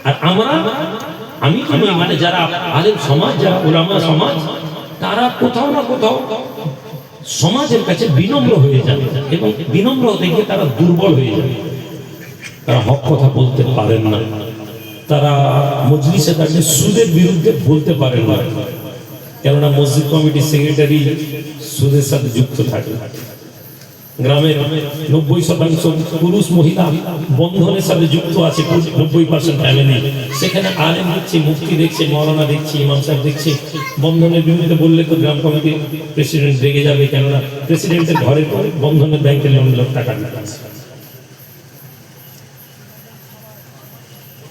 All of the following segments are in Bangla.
আর আমি মানে যারা আলেম সমাজ, যারা উলামা সমাজ, তারা কোথাও না কোথাও সমাজের কাছে বিনম্র হয়ে যাবে, এবং বিনম্র দেখে তারা দুর্বল হয়ে যাবে। তারা হক কথা বলতে পারেন না, তারা মজলিসে দাঁড়িয়ে সুদের বিরুদ্ধে বলতে পারেন না, কেননা মসজিদ কমিটির সেক্রেটারি সুদের সাথে যুক্ত থাকে। গ্রামের 90% পুরুষ মহিলা বন্ধনের সাথে যুক্ত আছে, 90% ফ্যামিলি। সেখানে আলেম দেখছি, মুফতি দেখছি, মৌলানা দেখছি, ইমাম সাহেব দেখছি। বন্ধনের বিরুদ্ধে বললে তো গ্রাম কমিটির প্রেসিডেন্ট রেগে যাবে, কেননা প্রেসিডেন্টের ঘরে বন্ধনের ব্যাংকের লোন টাকা দিতে।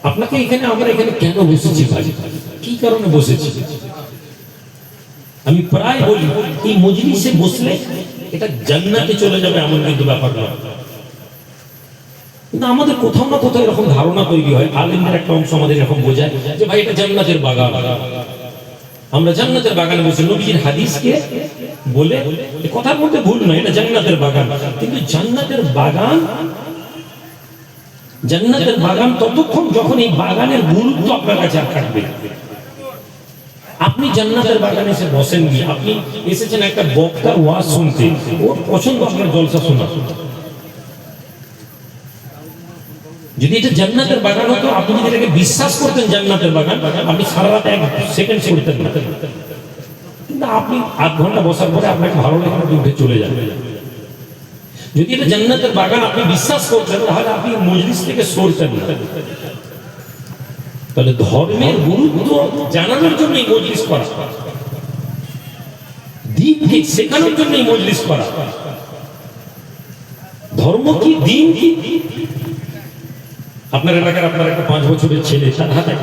আপনাকে এখানে, আমরা এখানে কেন বসেছি ভাই, কি কারণে বসেছি? আমি প্রায় বলি এই মজলিসে বসলে এটা জান্নাতে চলে যাবে এমন কিন্তু ব্যাপার না। কিন্তু আমাদের কোথাও না কোথাও এরকম ধারণা তৈরি হয়, আলেমদের একটা অংশ আমাদের এরকম বোঝায় যে ভাই এটা জান্নাতের বাগান, আমরা জান্নাতের বাগানে বসে নবীর হাদিসকে বলে, কথার মধ্যে ভুল নয়, এটা জান্নাতের বাগান। কিন্তু জান্নাতের বাগান ততক্ষণ যখন এই বাগানের গুরুত্ব আপনার কাছে আর থাকবে। আপনি জান্নাতের বাগানে এসে বসেননি, আপনি এসেছেন একটা বক্তার ওয়াজ শুনতে, ওর পছন্দ আপনার জলসা শোনা। যদি এটা জান্নাতের বাগান হতো, আপনি যদি এটাকে বিশ্বাস করতেন জান্নাতের বাগান, আপনি সারা রাত 1 সেকেন্ড করতেন না। কিন্তু আপনি আধ ঘন্টা বসার পরে আপনাকে ভালো লাগে উঠে চলে যাবে। যদি এটা জান্নাতের বাগান আপনি বিশ্বাস করতেন, তাহলে আপনি মজলিস থেকে সরতেন না। তাহলে ধর্মের গুরুত্ব জানানোর জন্য এই মজলিস করা, দ্বীনকে শেখানোর জন্য এই মজলিস করা। ধর্ম কি, দ্বীন কি? আপনার এলাকার আপনার একটা 5 বছরের ছেলে, তার হাতে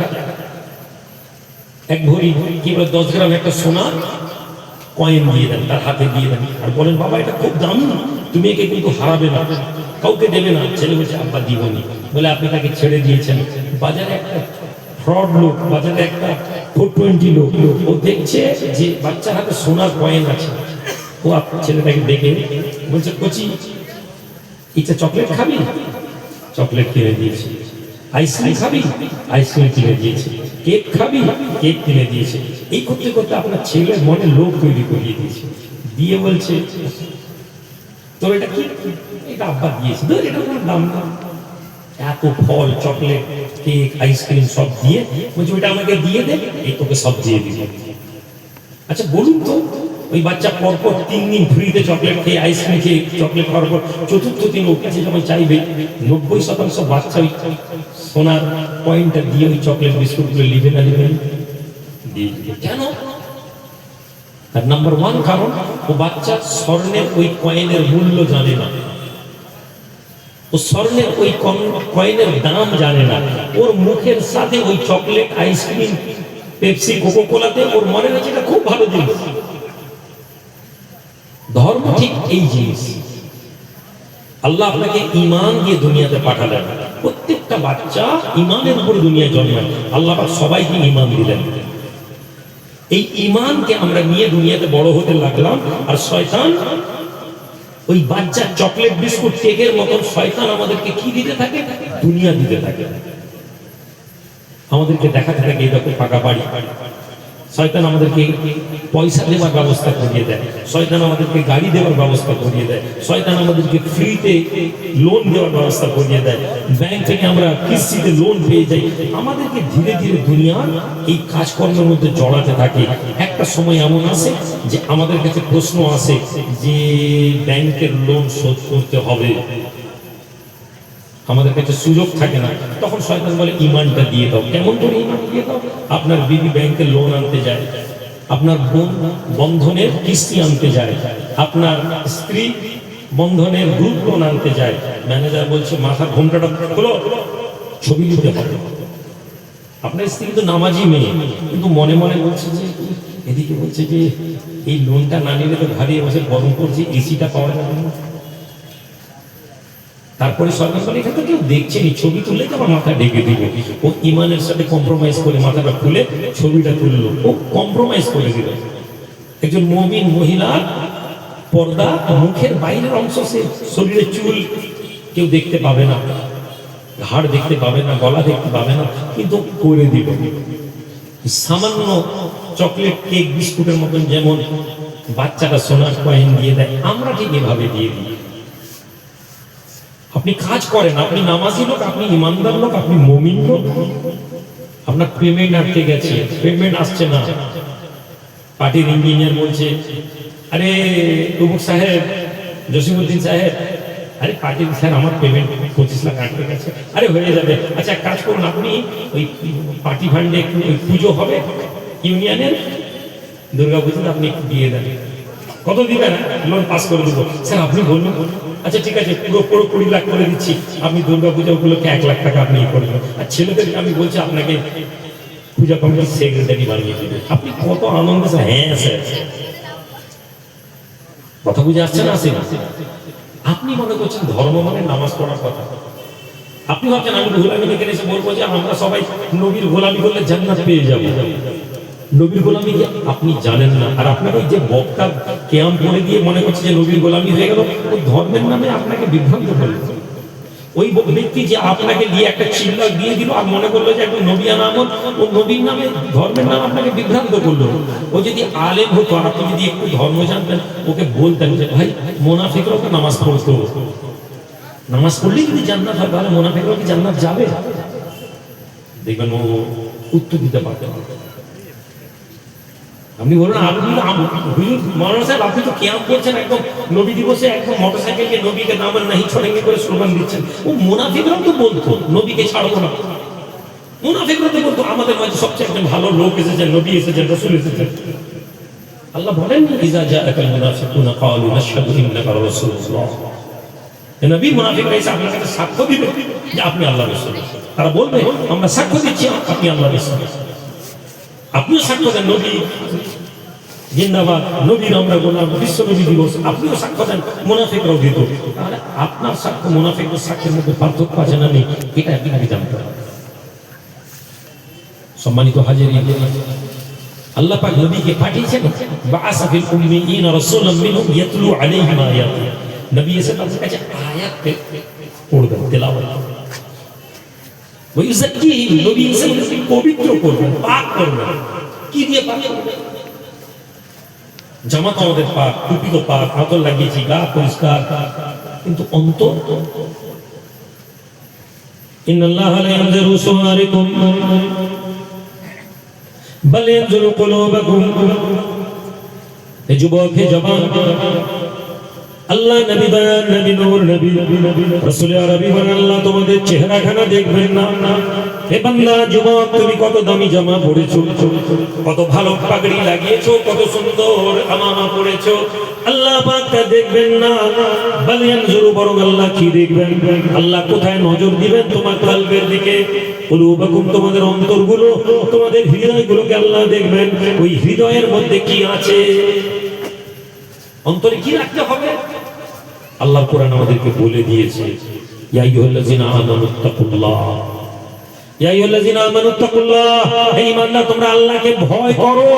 এক ভরি কি বলে 10 গ্রাম একটা সোনা কয়েন দিয়ে দেন, তার হাতে দিয়ে দেন, আর বলেন বাবা এটা খুব দামি, তুমি একে কিন্তু হারাবে না, কাউকে দেবে না। ছেলে বলছে আব্বা দিবনি। বলে আপনি তাকে ছেড়ে দিয়েছেন। বাজারে একটা ফ্রড লোক, বাজারে একটা 420 লোক, ও দেখছে যে বাচ্চার হাতে সোনার কয়েন আছে। ও ছেলেটাকে দেখে বলছে কচি ইচ্ছা চকলেট খাবি, চকলেট কিনে দিয়েছে। আইসক্রিম খাবি, আইসক্রিম কিনে দিয়েছে। কেক খাবি, কেক কিনে দিয়েছে। এই করতে করতে আপনার ছেলের মনে লোভ তৈরি করিয়ে দিয়েছে। দিয়ে বলছে তোর এটা কি? এটা আব্বা দিয়েছে, এটা কোনো দাম না। এত ফল, চকলেট, কেক, আইসক্রিম সব দিয়ে বলছে ওইটা আমাকে দিয়ে দে, এই তোকে সব দিয়ে দিবে। আচ্ছা বলুন তো, ওই বাচ্চা পরপর 3 দিন ফ্রিতে চকলেট খেয়ে, আইসক্রিম খেয়ে, চকলেট খাওয়ার পর 4র্থ দিন ওর কাছে যখন চাইবে, 90% বাচ্চা ওই সোনার কয়েনটা দিয়ে ওই চকলেট বিস্কুটগুলো লিভে না লিভে দিয়ে দিবে। কেন? আর নাম্বার 1 কারণ, ও বাচ্চা স্বর্ণের ওই কয়েনের মূল্য জানে না, ও স্বর্ণের ওই কয়েনের দাম জানে না। ওর মুখের সাথে ওই চকলেট, আইসক্রিম, পেপসি, কোকো কোলাতে ওর মনে হচ্ছে এটা খুব ভালো জিনিস। ধর্ম ঠিক এই জিনিস। আল্লাহ আপনাকে ঈমান দিয়ে দুনিয়াতে পাঠালেন। প্রত্যেকটা বাচ্চা ঈমানের উপরে দুনিয়ায় জন্মায়। আল্লাহ পাক সবাইকে ঈমান দিলেন। এই ঈমানকে আমরা নিয়ে দুনিয়াতে বড় হতে লাগলাম। আর শয়তান ওই বাচ্চা চকলেট, বিস্কুট, কেকের মতন শয়তান আমাদেরকে কি দিতে থাকে? দুনিয়া দিতে থাকে। আমাদেরকে দেখাতে থাকে এরকম পাকা বাড়ি। শয়তান আমাদেরকে পয়সা দেওয়ার ব্যবস্থা করিয়ে দেয়, শয়তান আমাদেরকে গাড়ি দেওয়ার ব্যবস্থা করিয়ে দেয়, শয়তান আমাদেরকে ফ্রিতে লোন দেওয়ার ব্যবস্থা করিয়ে দেয়, ব্যাংক থেকে আমরা কিস্তিতে লোন পেয়ে যাই। আমাদেরকে ধীরে ধীরে দুনিয়ার এই কাজকর্মের মধ্যে জড়াতে থাকে। একটা সময় এমন আসে যে আমাদের কাছে প্রশ্ন আসে যে ব্যাংকের লোন শোধ করতে হবে, আমাদের কাছে সুযোগ থাকে না। তখন শয়তান বলে ঈমানটা দিয়ে দাও। কেমন করে ঈমান দিয়ে দাও? আপনার বিবি ব্যাংকের লোন আনতে যায়, আপনার বোন বন্ধনের কিস্তি আনতে যায়, আপনার স্ত্রী বন্ধনের গ্রুপ লোন আনতে যায়। ম্যানেজার বলছে মাথার ঘোমটাটা খোলো, ছবি নিতে হবে। আপনার স্ত্রী কিন্তু নামাজি মেয়ে, কিন্তু মনে মনে বলছে যে এদিকে বলছে যে এই লোনটা না নিলে তো ঘাড়িয়ে বসে গরম করছে, এসিটা পাওয়া যাবে না। তারপরে সরকার বলে এখানে তো কেউ দেখছেনি, ছবি তুললে তো আমার মাথা ঢেকে দিবে। ও ইমানের সাথে কম্প্রোমাইজ করে মাথাটা খুলে ছবিটা তুললো, ও কম্প্রোমাইজ করে দিল। একজন মুমিন মহিলার পর্দা মুখের বাইরের অংশ, সে শরীরের চুল কেউ দেখতে পাবে না। ঘাড় দেখতে পাবে না, গলা দেখতে পাবে না, কিন্তু করে দিবে। সামান্য চকলেট, কেক, বিস্কুটের মতন যেমন বাচ্চাটা সোনার কয়েন দিয়ে দেয়, আমরা ঠিক এভাবে দিয়ে দিই। আপনি কাজ করেন, আপনি নামাজি লোক, আপনি ইমানদার লোক, আপনি মুমিন লোক, আপনার পেমেন্ট আটকে গেছে, পেমেন্ট আসছে না। পার্টির ইঞ্জিনিয়ার বলছে, আরে অমুক সাহেব, জসিমউদ্দিন সাহেব, আরে পার্টির স্যার আমার পেমেন্ট 25 লাখ আটকে গেছে। আরে হয়ে যাবে, আচ্ছা এক কাজ করুন, আপনি ওই পার্টি ফান্ডে একটু ওই পুজো হবে ইউনিয়নের, দুর্গা পুজোতে আপনি একটু দিয়ে দেন। কত দিবেন? লোন পাস করে দেবো। স্যার আপনি বলুন, আচ্ছা ঠিক আছে, পুরো 20 লাখ করে দিচ্ছি, আপনি দুর্গা পূজা উপলক্ষে 1 লাখ টাকা আপনি করবেন। আর ছেলেদেরকে আমি বলছি আপনাকে পূজা কমিটির সেক্রেটারি বানিয়ে দেবে। আপনি কত আনন্দ! হ্যাঁ স্যার, কথা বুঝে আসছে না? আসে না? আপনি মনে করছেন ধর্ম মানে নামাজ পড়ার কথা। আপনি ভাবছেন আমি গোলামি দেখে এসে বলবো যে আমরা সবাই নবীর গোলামি করলে জান্নাত পেয়ে যাবো। নবীর গোলামি আপনি জানেন না, আর আপনাকে যে বক্তা কেয়াম করে দিয়ে মনে করছে যে নবীর গোলামি হয়ে গেল, ওই ধর্মের নামে আপনাকে বিভ্রান্ত করলো। ওই ব্যক্তি যে আপনাকে দিয়ে একটা চিল্লা দিয়ে দিল আর মনে করলো যে একদম নবিয়ানা আমল, ও নবীর নামে ধর্মের নাম আপনাকে বিভ্রান্ত করলো। ও যদি আলেম হতো আর আপনি যদি একটু ধর্ম জানতেন, ওকে বলতেন যে ভাই মুনাফিকরাও তো নামাজ পড়তো, নামাজ পড়লেই যদি জান্নাত হয়, তাহলে মুনাফিকরাও কি জান্নাত যাবে? দেখবেন ও উত্তর দিতে পারতেন। আপনি বলুন, হুজুর মৌলানা সাহেব আপনি তো কিয়াম করছেন একদম নবী দিবসে, একদম মোটরসাইকেলকে নবীকে দামান নাহি ছড়েঙ্গে করে স্লোগান দিচ্ছেন। ও মুনাফিকরাও তো বলতো নবীকে ছাড়বো না, মুনাফিকরা তো বলতো আমাদের মাঝে সবচেয়ে একজন ভালো লোক এসেছেন, নবী এসেছেন, রাসূল এসেছেন। আল্লাহ বলেন ইজা জাআকাল মুনাফিকুনা ক্বালু নাশহাদু ইন্নাকা রাসূলুল্লাহ। এই নবী মুনাফিকরা এসে আপনার কাছে সাক্ষ্য দিবে যে আপনি আল্লাহর রাসূল। তারা বলবে আমরা সাক্ষ্য দিচ্ছি আপনি আল্লাহর রাসূল। আপনিও সাক্ষ্য দেন নবী জিন্দাবাদ, নবীর আমরা গোলাম, বিশ্ব নবী দিবস, আপনিও সাক্ষ্য দেন, মুনাফিকরাও দিত। তাহলে আপনার সাক্ষ্য মুনাফিকের সাক্ষ্যের মধ্যে পার্থক্য আছে না নেই, এটা আপনি জানতে হবে। সম্মানিত হাজিরিন, আল্লাহ পাক নবীকে পাঠিয়েছেন, বাআসা ফিল উম্মিয়িনা রাসূলাম মিনহুম ইয়াতলু আলাইহিম আয়াতি। নবী এসে তাদের কাছে আয়াত পড়বেন, তেলাওয়াত ওয়াইযাক্কিহিম, নবী এসে পবিত্র করবেন, পাক করবেন। কি দিয়ে পাক করবেন? জামা তো আমাদের পাক, টুপি তো পাক, আতর লাগিয়েছি, গা পরিষ্কার, কিন্তু অন্তর। ইন্নাল্লাহা লা ইয়ানজুরু সুওয়ারিকুম বাল ইয়ানজুরু কুলুবাকুম। এ যুবক, হে জওয়ান, আল্লাহ নবী দয়াল, নবী নূর, নবী রাসূল আরবী বলেন আল্লাহ তোমাদের চেহারাখানা দেখবেন না। হে বান্দা, যুবক, তুমি কত দামি জামা পরেছো, কত ভালো পাগড়ি লাগিয়েছো, কত সুন্দর আমামা পরেছো, আল্লাহ পাক তা দেখবেন না। বাল ইয়ানজুরু, বরং আল্লাহ কি দেখবেন? আল্লাহ কোথায় নজর দিবেন? তোমার কলবের দিকে। কুলুবাকুম, তোমাদের অন্তরগুলো, তোমাদের হৃদয়গুলোকে আল্লাহ দেখবেন। ওই হৃদয়ের মধ্যে কি আছে, অন্তরে কি রাখতে হবে? আল্লাহ কোরআন আমাদেরকে বলে দিয়েছে, ইয়া আইয়ুহাল্লাযিনা আমানুত্তাকুল্লাহ, ইয়া আইয়ুহাল্লাযিনা আমানুত্তাকুল্লাহ, হে ঈমানদার তোমরা আল্লাহকে ভয় করো।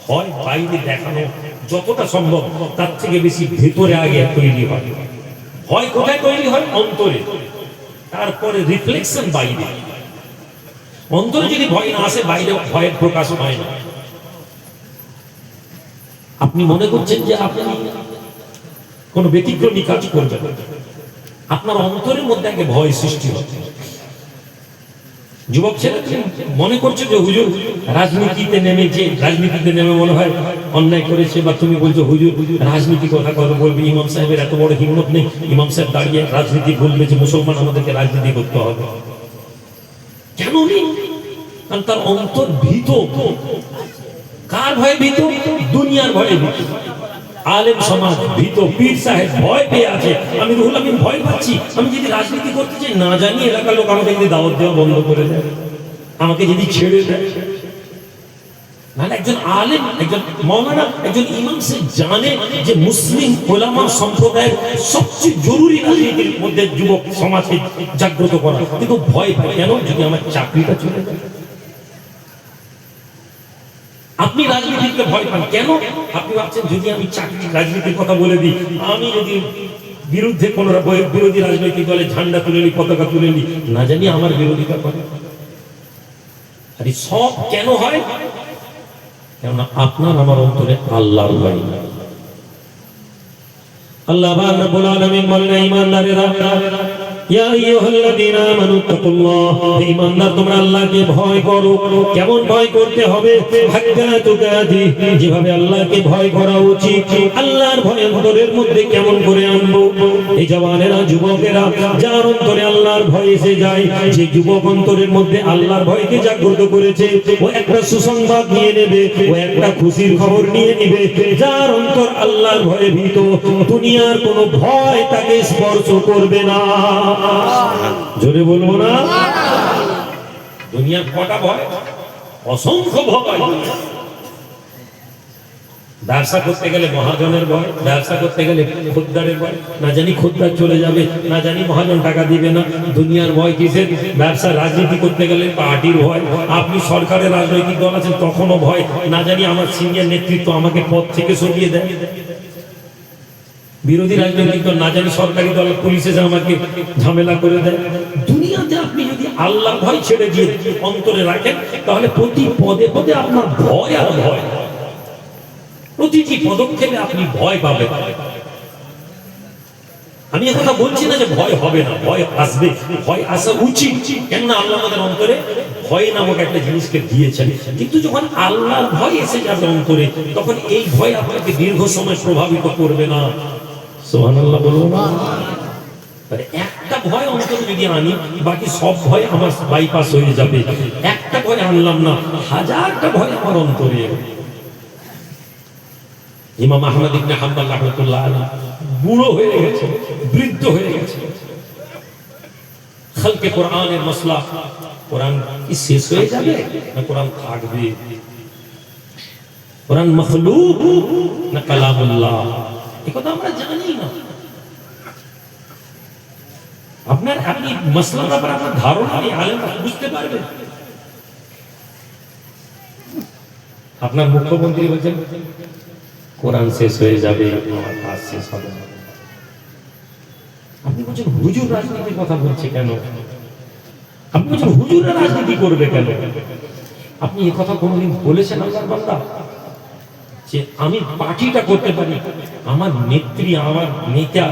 ভয় বাইরে দেখানো যতটা সম্ভব তার থেকে বেশি ভেতরে আগে তৈরি হয়। ভয় কোথায় তৈরি হয়? অন্তরে, তারপরে রিফ্লেকশন বাইরে। অন্তরে যদি ভয় না আসে, বাইরে ভয়ের প্রকাশ হয় না। আপনি মনে করছেন যে আপনি কোন ব্যতিক্রমী কাজ করবেন, আপনার অন্তরের মধ্যে আগে ভয় সৃষ্টি হচ্ছে। যুবক ছেলে মনে করছে যে হুজুর রাজনীতিতে নেমে মনে হয় অন্যায় করেছে, বা তুমি বলছো হুজুর রাজনীতি কথা বলবে, ইমাম সাহেবের এত বড় হিম্মত নেই, ইমাম সাহেব দাঁড়িয়ে রাজনীতি বলবে যে মুসলমান আমাদেরকে রাজনীতি করতে হবে। কেন নেই? কারণ তার অন্তর ভীত। কার ভয়ে ভীত? দুনিয়ার ভয়ে ভীত। আলেম সমাজ ভীত, পীর সাহেব ভয় পেয়ে আছে, আমি রুহুল আমিন ভয় পাচ্ছি, আমি যদি রাজনীতি করতে চাই না জানি এলাকার লোক আমাকে যদি দাওয়াত দেওয়া বন্ধ করে দেয়, আমাকে যদি ছেড়ে দেয়। মানে একজন আলেম, একজন মাওলানা, একজন ইমাম সে জানে যে মুসলিম ওলামা সম্প্রদায়ের সবচেয়ে জরুরি রাজনীতির মধ্যে যুবক সমাজকে জাগ্রত করা, কিন্তু ভয় পায়। কেন? যদি আমার চাকরিটা চলে যায়। আপনি রাজনীতিকে ভয় পান কেন? আপনি ভাবছেন যদি আমি চাকরি রাজনীতির কথা বলে দিই, আমি যদি বিরুদ্ধে কোন বিরোধী রাজনৈতিক দলের ঝান্ডা তুলে নি, পতাকা তুলে নি, না জানি আমার বিরোধিতা করে। আর এই সব কেন হয়? কেননা আপনার আমার অন্তরে আল্লাহর ভয় নাই। আল্লাহ রাব্বুল আলামিন বলেন, ঈমানদারেরা, ইয়া আইয়ুহাল্লাযীনা আমানু তাকুল্লাহ, ঈমানদার তোমরা আল্লাহকে ভয় করো। কেমন ভয় করতে হবে? হাক্কা তুকাতি, যেভাবে আল্লাহকে ভয় করা উচিত। আল্লাহর ভয় অন্তরের মধ্যে কেমন করে আনবো? এই জওয়ানেরা, যুবকেরা, যার অন্তরে আল্লাহর ভয় এসে যায়, যে যুবক অন্তরের মধ্যে আল্লাহর ভয়কে জাগ্রত করেছে, ও একটা সুসংবাদ নিয়ে নেবে, ও একটা খুশির খবর নিয়ে নেবে। যার অন্তর আল্লাহর ভয়ে ভীত, দুনিয়ার কোনো ভয় তাকে স্পর্শ করবে না। জোরে বলবো না? দুনিয়ার কটা ভয়? অসংখ্য ভয়। ব্যবসা করতে গেলে মহাজনের ভয়, ব্যবসা করতে গেলে খদ্দারের ভয়, না জানি খদ্দার চলে যাবে, না জানি মহাজন টাকা দিবে না। দুনিয়ার ভয় কিসের? ব্যবসা। রাজনীতি করতে গেলে পার্টির ভয়। আপনি সরকারের রাজনৈতিক দল আছেন, তখনও ভয়, না জানি আমার সিনিয়র নেতৃত্ব আমাকে পদ থেকে সরিয়ে দেয়। বিরোধী রাজনৈতিক দল, না জানি সরকারি দল, পুলিশে যে আমাকে ঝামেলা করে দেয়। দুনিয়াতে আপনি যদি আল্লাহর ভয় ছেড়ে দিয়ে অন্তরে রাখেন, তাহলে প্রতি পদে পদে আপনার ভয় আর ভয়, প্রতিটি পদক্ষেপে আপনি ভয় পাবেন। আমি একথা বলছি না যে ভয় হবে না, ভয় আসবে, ভয় আসা উচিত। কেননা আল্লাহ আমাদের অন্তরে ভয় নামক একটা জিনিসকে দিয়েছেন। কিন্তু যখন আল্লাহর ভয় এসে যাবে অন্তরে, তখন এই ভয় আপনাকে দীর্ঘ সময় প্রভাবিত করবে না। সুবহানাল্লাহ বলবো না? একটা ভয় অন্তরে যদি আনি, বাকি সব ভয় আমার বাইপাস হয়ে যাবে। একটা ভয় আনলাম না, হাজারটা ভয় আমার অন্তরে। ইমাম আহমদ ইবনে হাম্বল রাহমাতুল্লাহ আলাইহি বুড়ো হয়ে গেছে, বৃদ্ধ হয়ে গেছে। খালকে কোরআনের মাসলা, কোরআন কি শেষ হয়ে যাবে না কোরআন থাকবে? কোরআন মাখলুক না কালামুল্লাহ, একথা আমরা জানি না। আপনি মাসলার ব্যাপারে আপনার ধারণা নেই, আলেম বুঝতে পারবে। আপনার মুখ্যমন্ত্রী বলছেন কোরআন শেষ হয়ে যাবে, আমার কাজ শেষ হবে না। আপনি বলছেন হুজুর রাজনীতির কথা বলছে কেন? আপনি বলছেন হুজুররা রাজনীতি করবে কেন? আপনি এই কথা কোনোদিন বলেছেন আল্লাহর বান্দা যে আমি পার্টিটা করতে পারি, আমার নেত্রী, আমার নেতা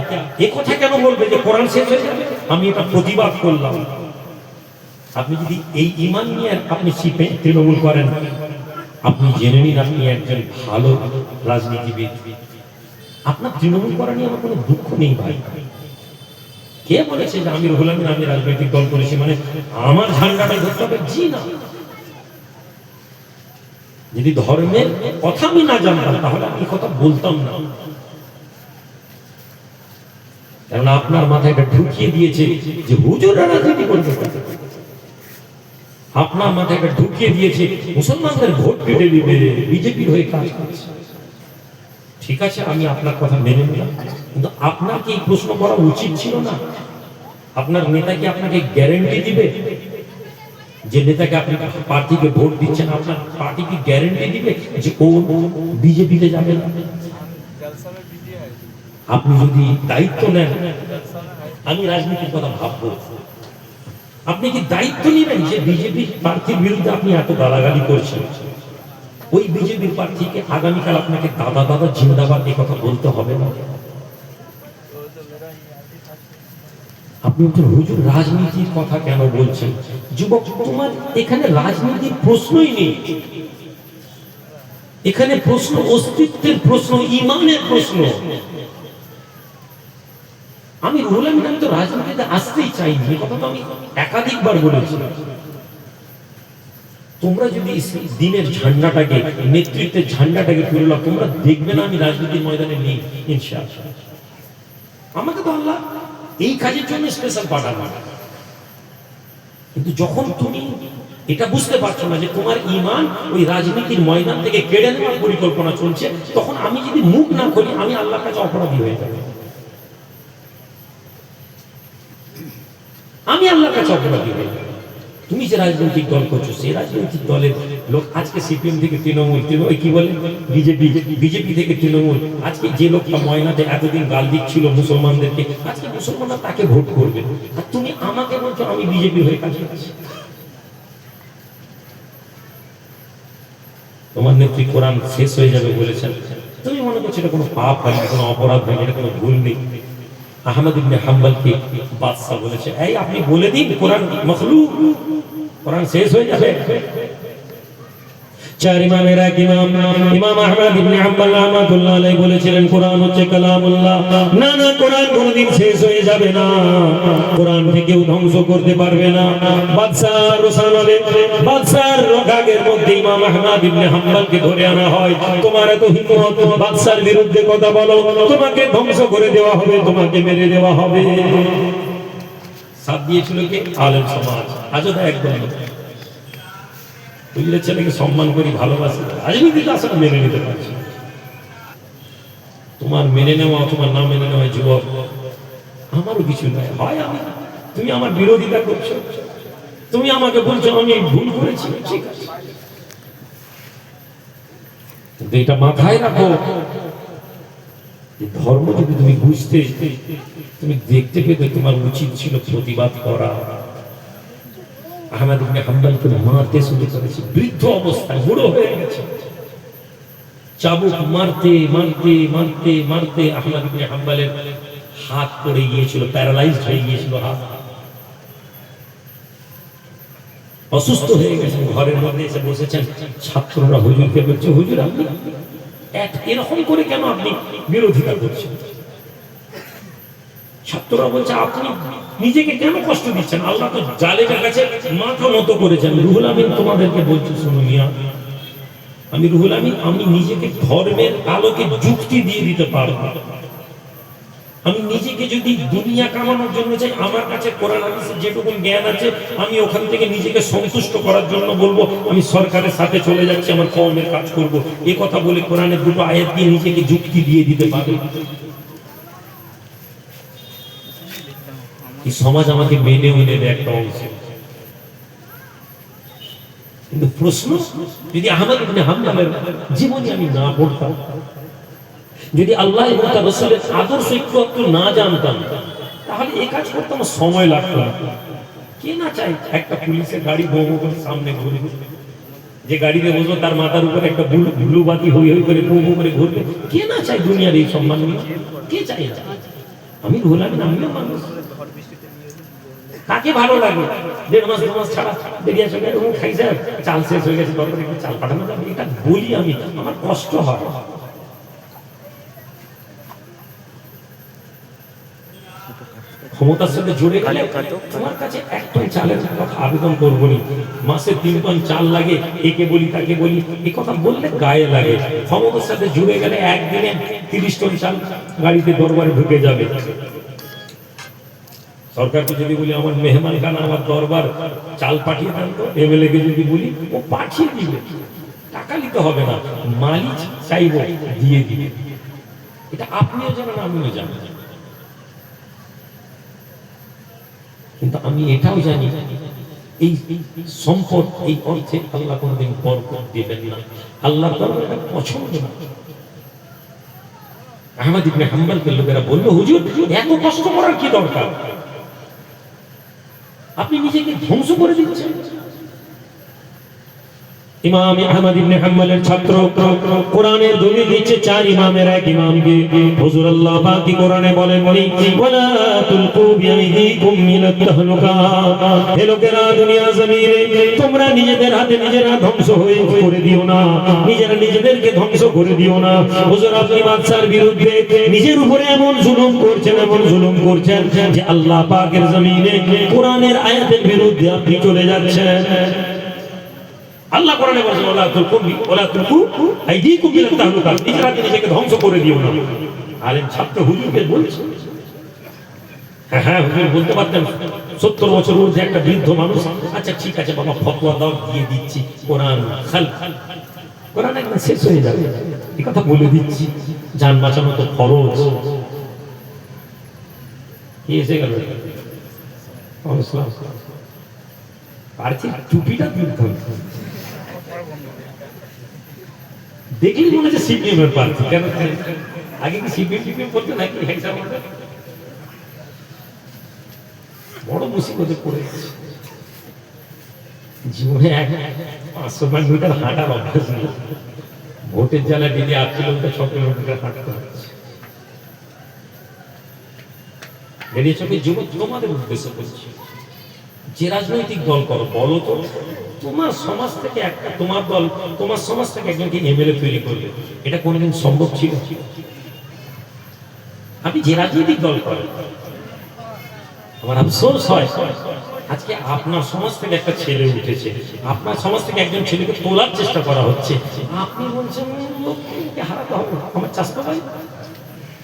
এ কথা কেন বলবে যে কোরআন শেষ হয়ে যাবে? আমি এটা প্রতিবাদ করলাম। আপনি যদি এই ঈমান নিয়ে আপনি শিপে তৃণমূল করেন, আপনি জেনে নিন আপনি একজন ভালো রাজনীতিবিদ। আপনার তৃণমূল করা নিয়ে আমার কোনো দুঃখ নেই ভাই। কে বলেছে যে আমি রুহুল আমিন, আমি রাজনৈতিক দল করেছি মানে আমার ঝান্ডাটা ধরতে হবে? জি না। যদি ধর্মের কথা আমি না জানতাম, তাহলে আমি কথা বলতাম না। কেননা আপনার মাথায় এটা ঢুকিয়ে দিয়েছে যে হুজুররা রাজনীতি করবে। আপনার মাথায় এটা ঢুকিয়ে দিয়েছে মুসলমানদের ভোট কেটে দিবে, বিজেপির হয়ে কাজ করছে। ঠিক আছে, আমি আপনার কথা মেনে নিলাম, কিন্তু আপনার কি এই প্রশ্ন করা উচিত ছিল না? আপনার নেতা কি আপনাকে গ্যারেন্টি দিবে? যে নেতাকে আপনি পার্টিকে ভোট দিচ্ছেন, আপনার পার্টি কি গ্যারেন্টি দিবে যে ও বিজেপিতে যাবে না? আপনি যদি দায়িত্ব নেন, আমি রাজনীতির কথা ভাববো। আপনি কি দায়িত্ব নেবেন যে বিজেপি প্রার্থীর বিরুদ্ধে আপনি এত গালাগালি করছেন, ওই বিজেপির প্রার্থীকে আগামীকাল আপনাকে দাদা দাদা জিন্দাবাদ এই কথা বলতে হবে না? আপনি হুজুর রাজনীতির কথা কেন বলছেন? যুবক, তোমার এখানে রাজনীতির প্রশ্নই নেই। এখানে প্রশ্ন অস্তিত্বের প্রশ্ন, ঈমানের প্রশ্ন। আমি রুহুল আমিন, আমি তো রাজনীতিতে আসতেই চাইনি, এই কথা তো আমি একাধিকবার বলেছি। তোমরা যদি দিনের ঝান্ডাটাকে, নেতৃত্বের ঝান্ডাটাকে তুলে নাও, তোমরা দেখবে না আমি রাজনীতির ময়দানে নেই ইনশাআল্লাহ। আমাকে তো আল্লাহ এই কাজের জন্য স্পেশাল পাঠানো। কিন্তু যখন তুমি এটা বুঝতে পারছো না যে তোমার ঈমান ওই রাজনীতির ময়দান থেকে কেড়ে নেওয়ার পরিকল্পনা চলছে, তখন আমি যদি মুখ না খুলি, আমি আল্লাহর কাছে অপরাধী হয়ে যাব। আমি আল্লাহর কাছে অপরাধী হয়ে যাব। তুমি যে রাজনৈতিক দল করছো, সেই রাজনৈতিক দলের লোক আজকে সিপিএম থেকে তৃণমূল, কি বলে বিজেপি, বিজেপি থেকে তৃণমূল। আজকে যে লোকটা ময়নাতে এতদিন গাল দিচ্ছিল মুসলমানদেরকে, আজকে মুসলমানরা তাকে ভোট করবে। আর তুমি আমাকে বলছো আমি বিজেপি হয়ে কাজ করছি। তোমার নেত্রী কোরআন শেষ হয়ে যাবে বলেছেন, তুমি মনে করছো এটা কোনো পাপ হয়নি, কোনো অপরাধ হয়নি, এটা কোনো ভুল নেই। আহমদ ইবনে হাম্বলকে বাদশা বলেছে, এই আপনি বলে দিন কোরআন মখলুক, কোরআন শেষ হয়ে যাবে। চার ইমামের এক ইমাম ইমাম আহমদ ইবনে হাম্বল রাহমাতুল্লাহ আলাইহি বলেছিলেন কোরআন হচ্ছে কালামুল্লাহ। না না, কোরআন কোনদিন শেষ হয়ে যাবে না, কোরআন কেউ ধ্বংস করতে পারবে না। বাদশার রোসানলে বাদশার রোগাগের মধ্যে ইমাম আহমদ ইবনে হাম্বলকে ধরে আনা হয়। তোমার এত হিম্মত, বাদশার বিরুদ্ধে কথা বলো, তোমাকে ধ্বংস করে দেওয়া হবে, তোমাকে মেরে দেওয়া হবে। সাথ দিয়েছিল কে? আলেম সমাজ। আজও তো একদম হুজুরের ছেলেকে সম্মান করি, ভালোবাসি, রাজনীতিতে আসলে মেনে নিতে পারছি। তোমার মেনে নেওয়া, তোমার না মেনে নেওয়া যুবক, আমারও কিছু নয়। হয় আমি, তুমি আমার বিরোধিতা করছো, তুমি আমাকে বলছো আমি ভুল করেছি, ঠিক আছে, কিন্তু এটা মাথায় রাখো, ধর্ম যদি তুমি বুঝতে, তুমি দেখতে পেতে, তোমার উচিত ছিল প্রতিবাদ করা। আহমদ ইবনে হাম্বলকে মারতে শুরু করেছে, বৃদ্ধ অবস্থায়, বুড়ো হয়ে গেছে, চাবুক মারতে মারতে মারতে মারতে আহমদ ইবনে হাম্বলের হাত পড়ে গিয়েছিল, প্যারালাইজড হয়ে গিয়েছিল হাত, অসুস্থ হয়ে গেছেন। ঘরের মধ্যে এসে বসেছেন, ছাত্ররা হুজুরকে বলছে, হুজুর আপনি এরকম করে কেন আপনি বিরোধিতা করছেন? ছাত্ররা বলছে, আপনি নিজেকে কেন কষ্ট দিচ্ছেন? আল্লাহ তো জালেমের কাছে মাথা নত করেছেন। রুহুল আমিন তোমাদেরকে বলছি, শোনো মিয়া, আমি রুহুল আমিন, আমি নিজেকে ধর্মের আলোকে যুক্তি দিয়ে দিতে পারবো। আমি নিজেকে যদি দুনিয়া কামানোর জন্য চাই, আমার কাছে কোরআন হাদিসের যেটুকু জ্ঞান আছে, আমি ওখান থেকে নিজেকে সন্তুষ্ট করার জন্য বলবো আমি সরকারের সাথে চলে যাচ্ছি, আমার কওমের কাজ করব। এই কথা বলে কোরআনের দুটো আয়াত দিয়ে নিজেকে যুক্তি দিয়ে দিতে পারে। এই সমাজ আমাকে মেনেও নেবে একটা অংশ। কিন্তু প্রশ্ন, যদি আহমদ ইবনে হাম্বলের জীবনী আমি না পড়তাম, যদি আল্লাহ এবং তার রাসূলের আদর্শ একটু না জানতাম, তাহলে এই কাজ করতে আমার সময় লাগতো না। কে না চাই একটা পুলিশের গাড়ি বউ করে সামনে ঘুরে, যে গাড়িতে বসবো তার মাথার উপরে একটা ব্লু বাতি হই হই করে বউ করে ঘুরবে? কে না চাই দুনিয়ার এই সম্মান নিয়ে? কে চাই না? আমি রুহুল আমিন, আমিও মানুষ। কাকে ভালো লাগে 1.5 মাস 2 মাস ছাড়া বেরিয়ে আসে, খাই স্যার চাল শেষ হয়ে গেছে, দরকার একটু চাল পাঠানো যাবে? এটা বলি আমি, আমার কষ্ট হয়। ক্ষমতার সাথে জুড়ে গেলে তোমার কাছে এক টন চালের কথা আবেদন করবো নি, মাসে 3 টন চাল লাগে, একে বলি তাকে বলি, এই কথা বললে গায়ে লাগে। ক্ষমতার সাথে জুড়ে গেলে একদিনে 30 টন চাল গাড়িতে দরবারে ঢুকে যাবে। সরকারকে যদি বলি আমার মেহমান খানা, আমার দরবার চাল পাঠিয়ে দেন তো, এমএলএ কে যদি বলি ও পাঠিয়ে দিবে, টাকা নিতে হবে না, মালিক চাইবো দিয়ে দিবে। এটা আপনিও জানেন, আমিও জানি। কিন্তু আমি এটাও জানি, এই সম্পদ, এই অর্থে আল্লাহ কোনদিন বরকত দিবেন না, আল্লাহ তাআলা এটা পছন্দ না। আহমদ ইবনে হাম্বলকে লোকেরা বলল, হুজুর এত কষ্ট করার কি দরকার? আপনি নিজেকে ধ্বংস করে দিচ্ছেন। ইমাম আহমদ ইবনে হাম্বলের ছাত্র কোরআনের দলিল দিচ্ছে 4 ইমামের এক ইমামকে। হুজুর আল্লাহ পাক কি কোরআনে বলেন, ওয়ালা তুলকু বিআইদিকুম মিনাত তাহলুকা, হে লোকেরা দুনিয়া জমিনে তোমরা নিজেদের হাতে নিজেরা ধ্বংস হয়ে করে দিও না, নিজেরা নিজেদেরকে ধ্বংস করে দিও না। হুজুর আপনি বাদশার বিরুদ্ধে নিজের উপরে এমন জুলুম করছেন, এমন জুলুম করছেন যে আল্লাহ পাকের জমিনে কোরআনের আয়াতের বিরুদ্ধে আপনি চলে যাচ্ছেন। আল্লাহ কোরআনে বলেছেন, ওয়ালা তুলকু আইদিকুম বিল তাহলুকা, নিজেরা নিজেকে ধ্বংস করে দিও না। আলেম ছাত্র হুজুরকে বলছে, হ্যাঁ হুজুর বলতে পারতেন 70 বছর ঊর্ধ্বে একটা বৃদ্ধ মানুষ, আচ্ছা ঠিক আছে বাবা ফতোয়া দাও, দিয়ে দিচ্ছি, কোরআন কোরআন একদম শেষ হয়ে যাবে, এই কথা বলে দিচ্ছি, জান বাঁচানো তো ফরজ। কি এসে গেল পারছি, টুপিটা দুর্দান্ত, দেখলি মনে হচ্ছে সিপিএম এর প্রার্থী। কেন আগে কি সিপিএম করতে নাকি? বড় মুসিবতে পড়ে গেছে জীবনে। 500 মিটার হাঁটার অভ্যাস নেই, ভোটের জ্বালা দিদি 8 কিলোমিটার 6 কিলোমিটার হাঁটতে হচ্ছে। বেরিয়ে চোখে যুবক, তোমাদের উদ্দেশ্য করছি, যে রাজনৈতিক দল করো বলো তো, তোমার সমাজ থেকে একটা, তোমার দল তোমার সমাজ থেকে একজনকে এমএলএ তৈরি করবে, এটা কোনোদিন সম্ভব ছিল? আপনি যে রাজনৈতিক দল করেন, আমার আফসোস হয় আজকে আপনার সমাজ থেকে একটা ছেলে উঠেছে, আপনার সমাজ থেকে একজন ছেলেকে তোলার চেষ্টা করা হচ্ছে, আপনি বলছেন লোককে হারাতে হবে, আমার চাষটা ভাই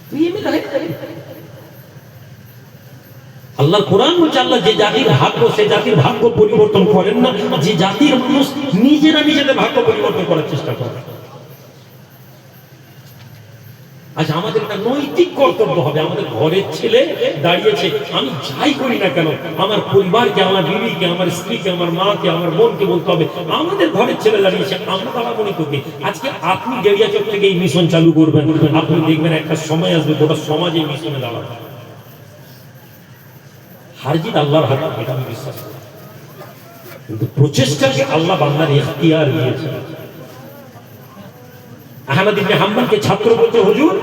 তুই এমএলএ হয়ে যাবি। আল্লাহর কোরআন বলছে, আল্লাহ যে জাতির ভাগ্য, সে জাতির ভাগ্য পরিবর্তন করেন না, যে জাতির মানুষ নিজেরা নিজেদের ভাগ্য পরিবর্তন করার চেষ্টা করে। আজ আমাদের একটা নৈতিক কর্তব্য হবে, আমাদের ঘরের ছেলে দাঁড়িয়েছে, আমি যাই করি না কেন আমার পরিবারকে, আমার বিবিকে, আমার স্ত্রীকে, আমার মাকে, আমার বোনকে বলতে হবে আমাদের ঘরের ছেলে দাঁড়িয়েছে, আমরা দাঁড়াবনি তোকে। আজকে আপনি গেরিয়াচক থেকে এই মিশন চালু করবেন, আপনি দেখবেন একটা সময় আসবে গোটা সমাজ এই মিশনে দাঁড়াবে। হারজিত আল্লাহর হাতে, এটা আমি বিশ্বাস করি, কিন্তু প্রচেষ্টাকে আল্লাহ বান্দার ইখতিয়ার দিয়েছেন। আহমদ ইবনে হাম্বলকে ছাত্র বলতে, হুজুর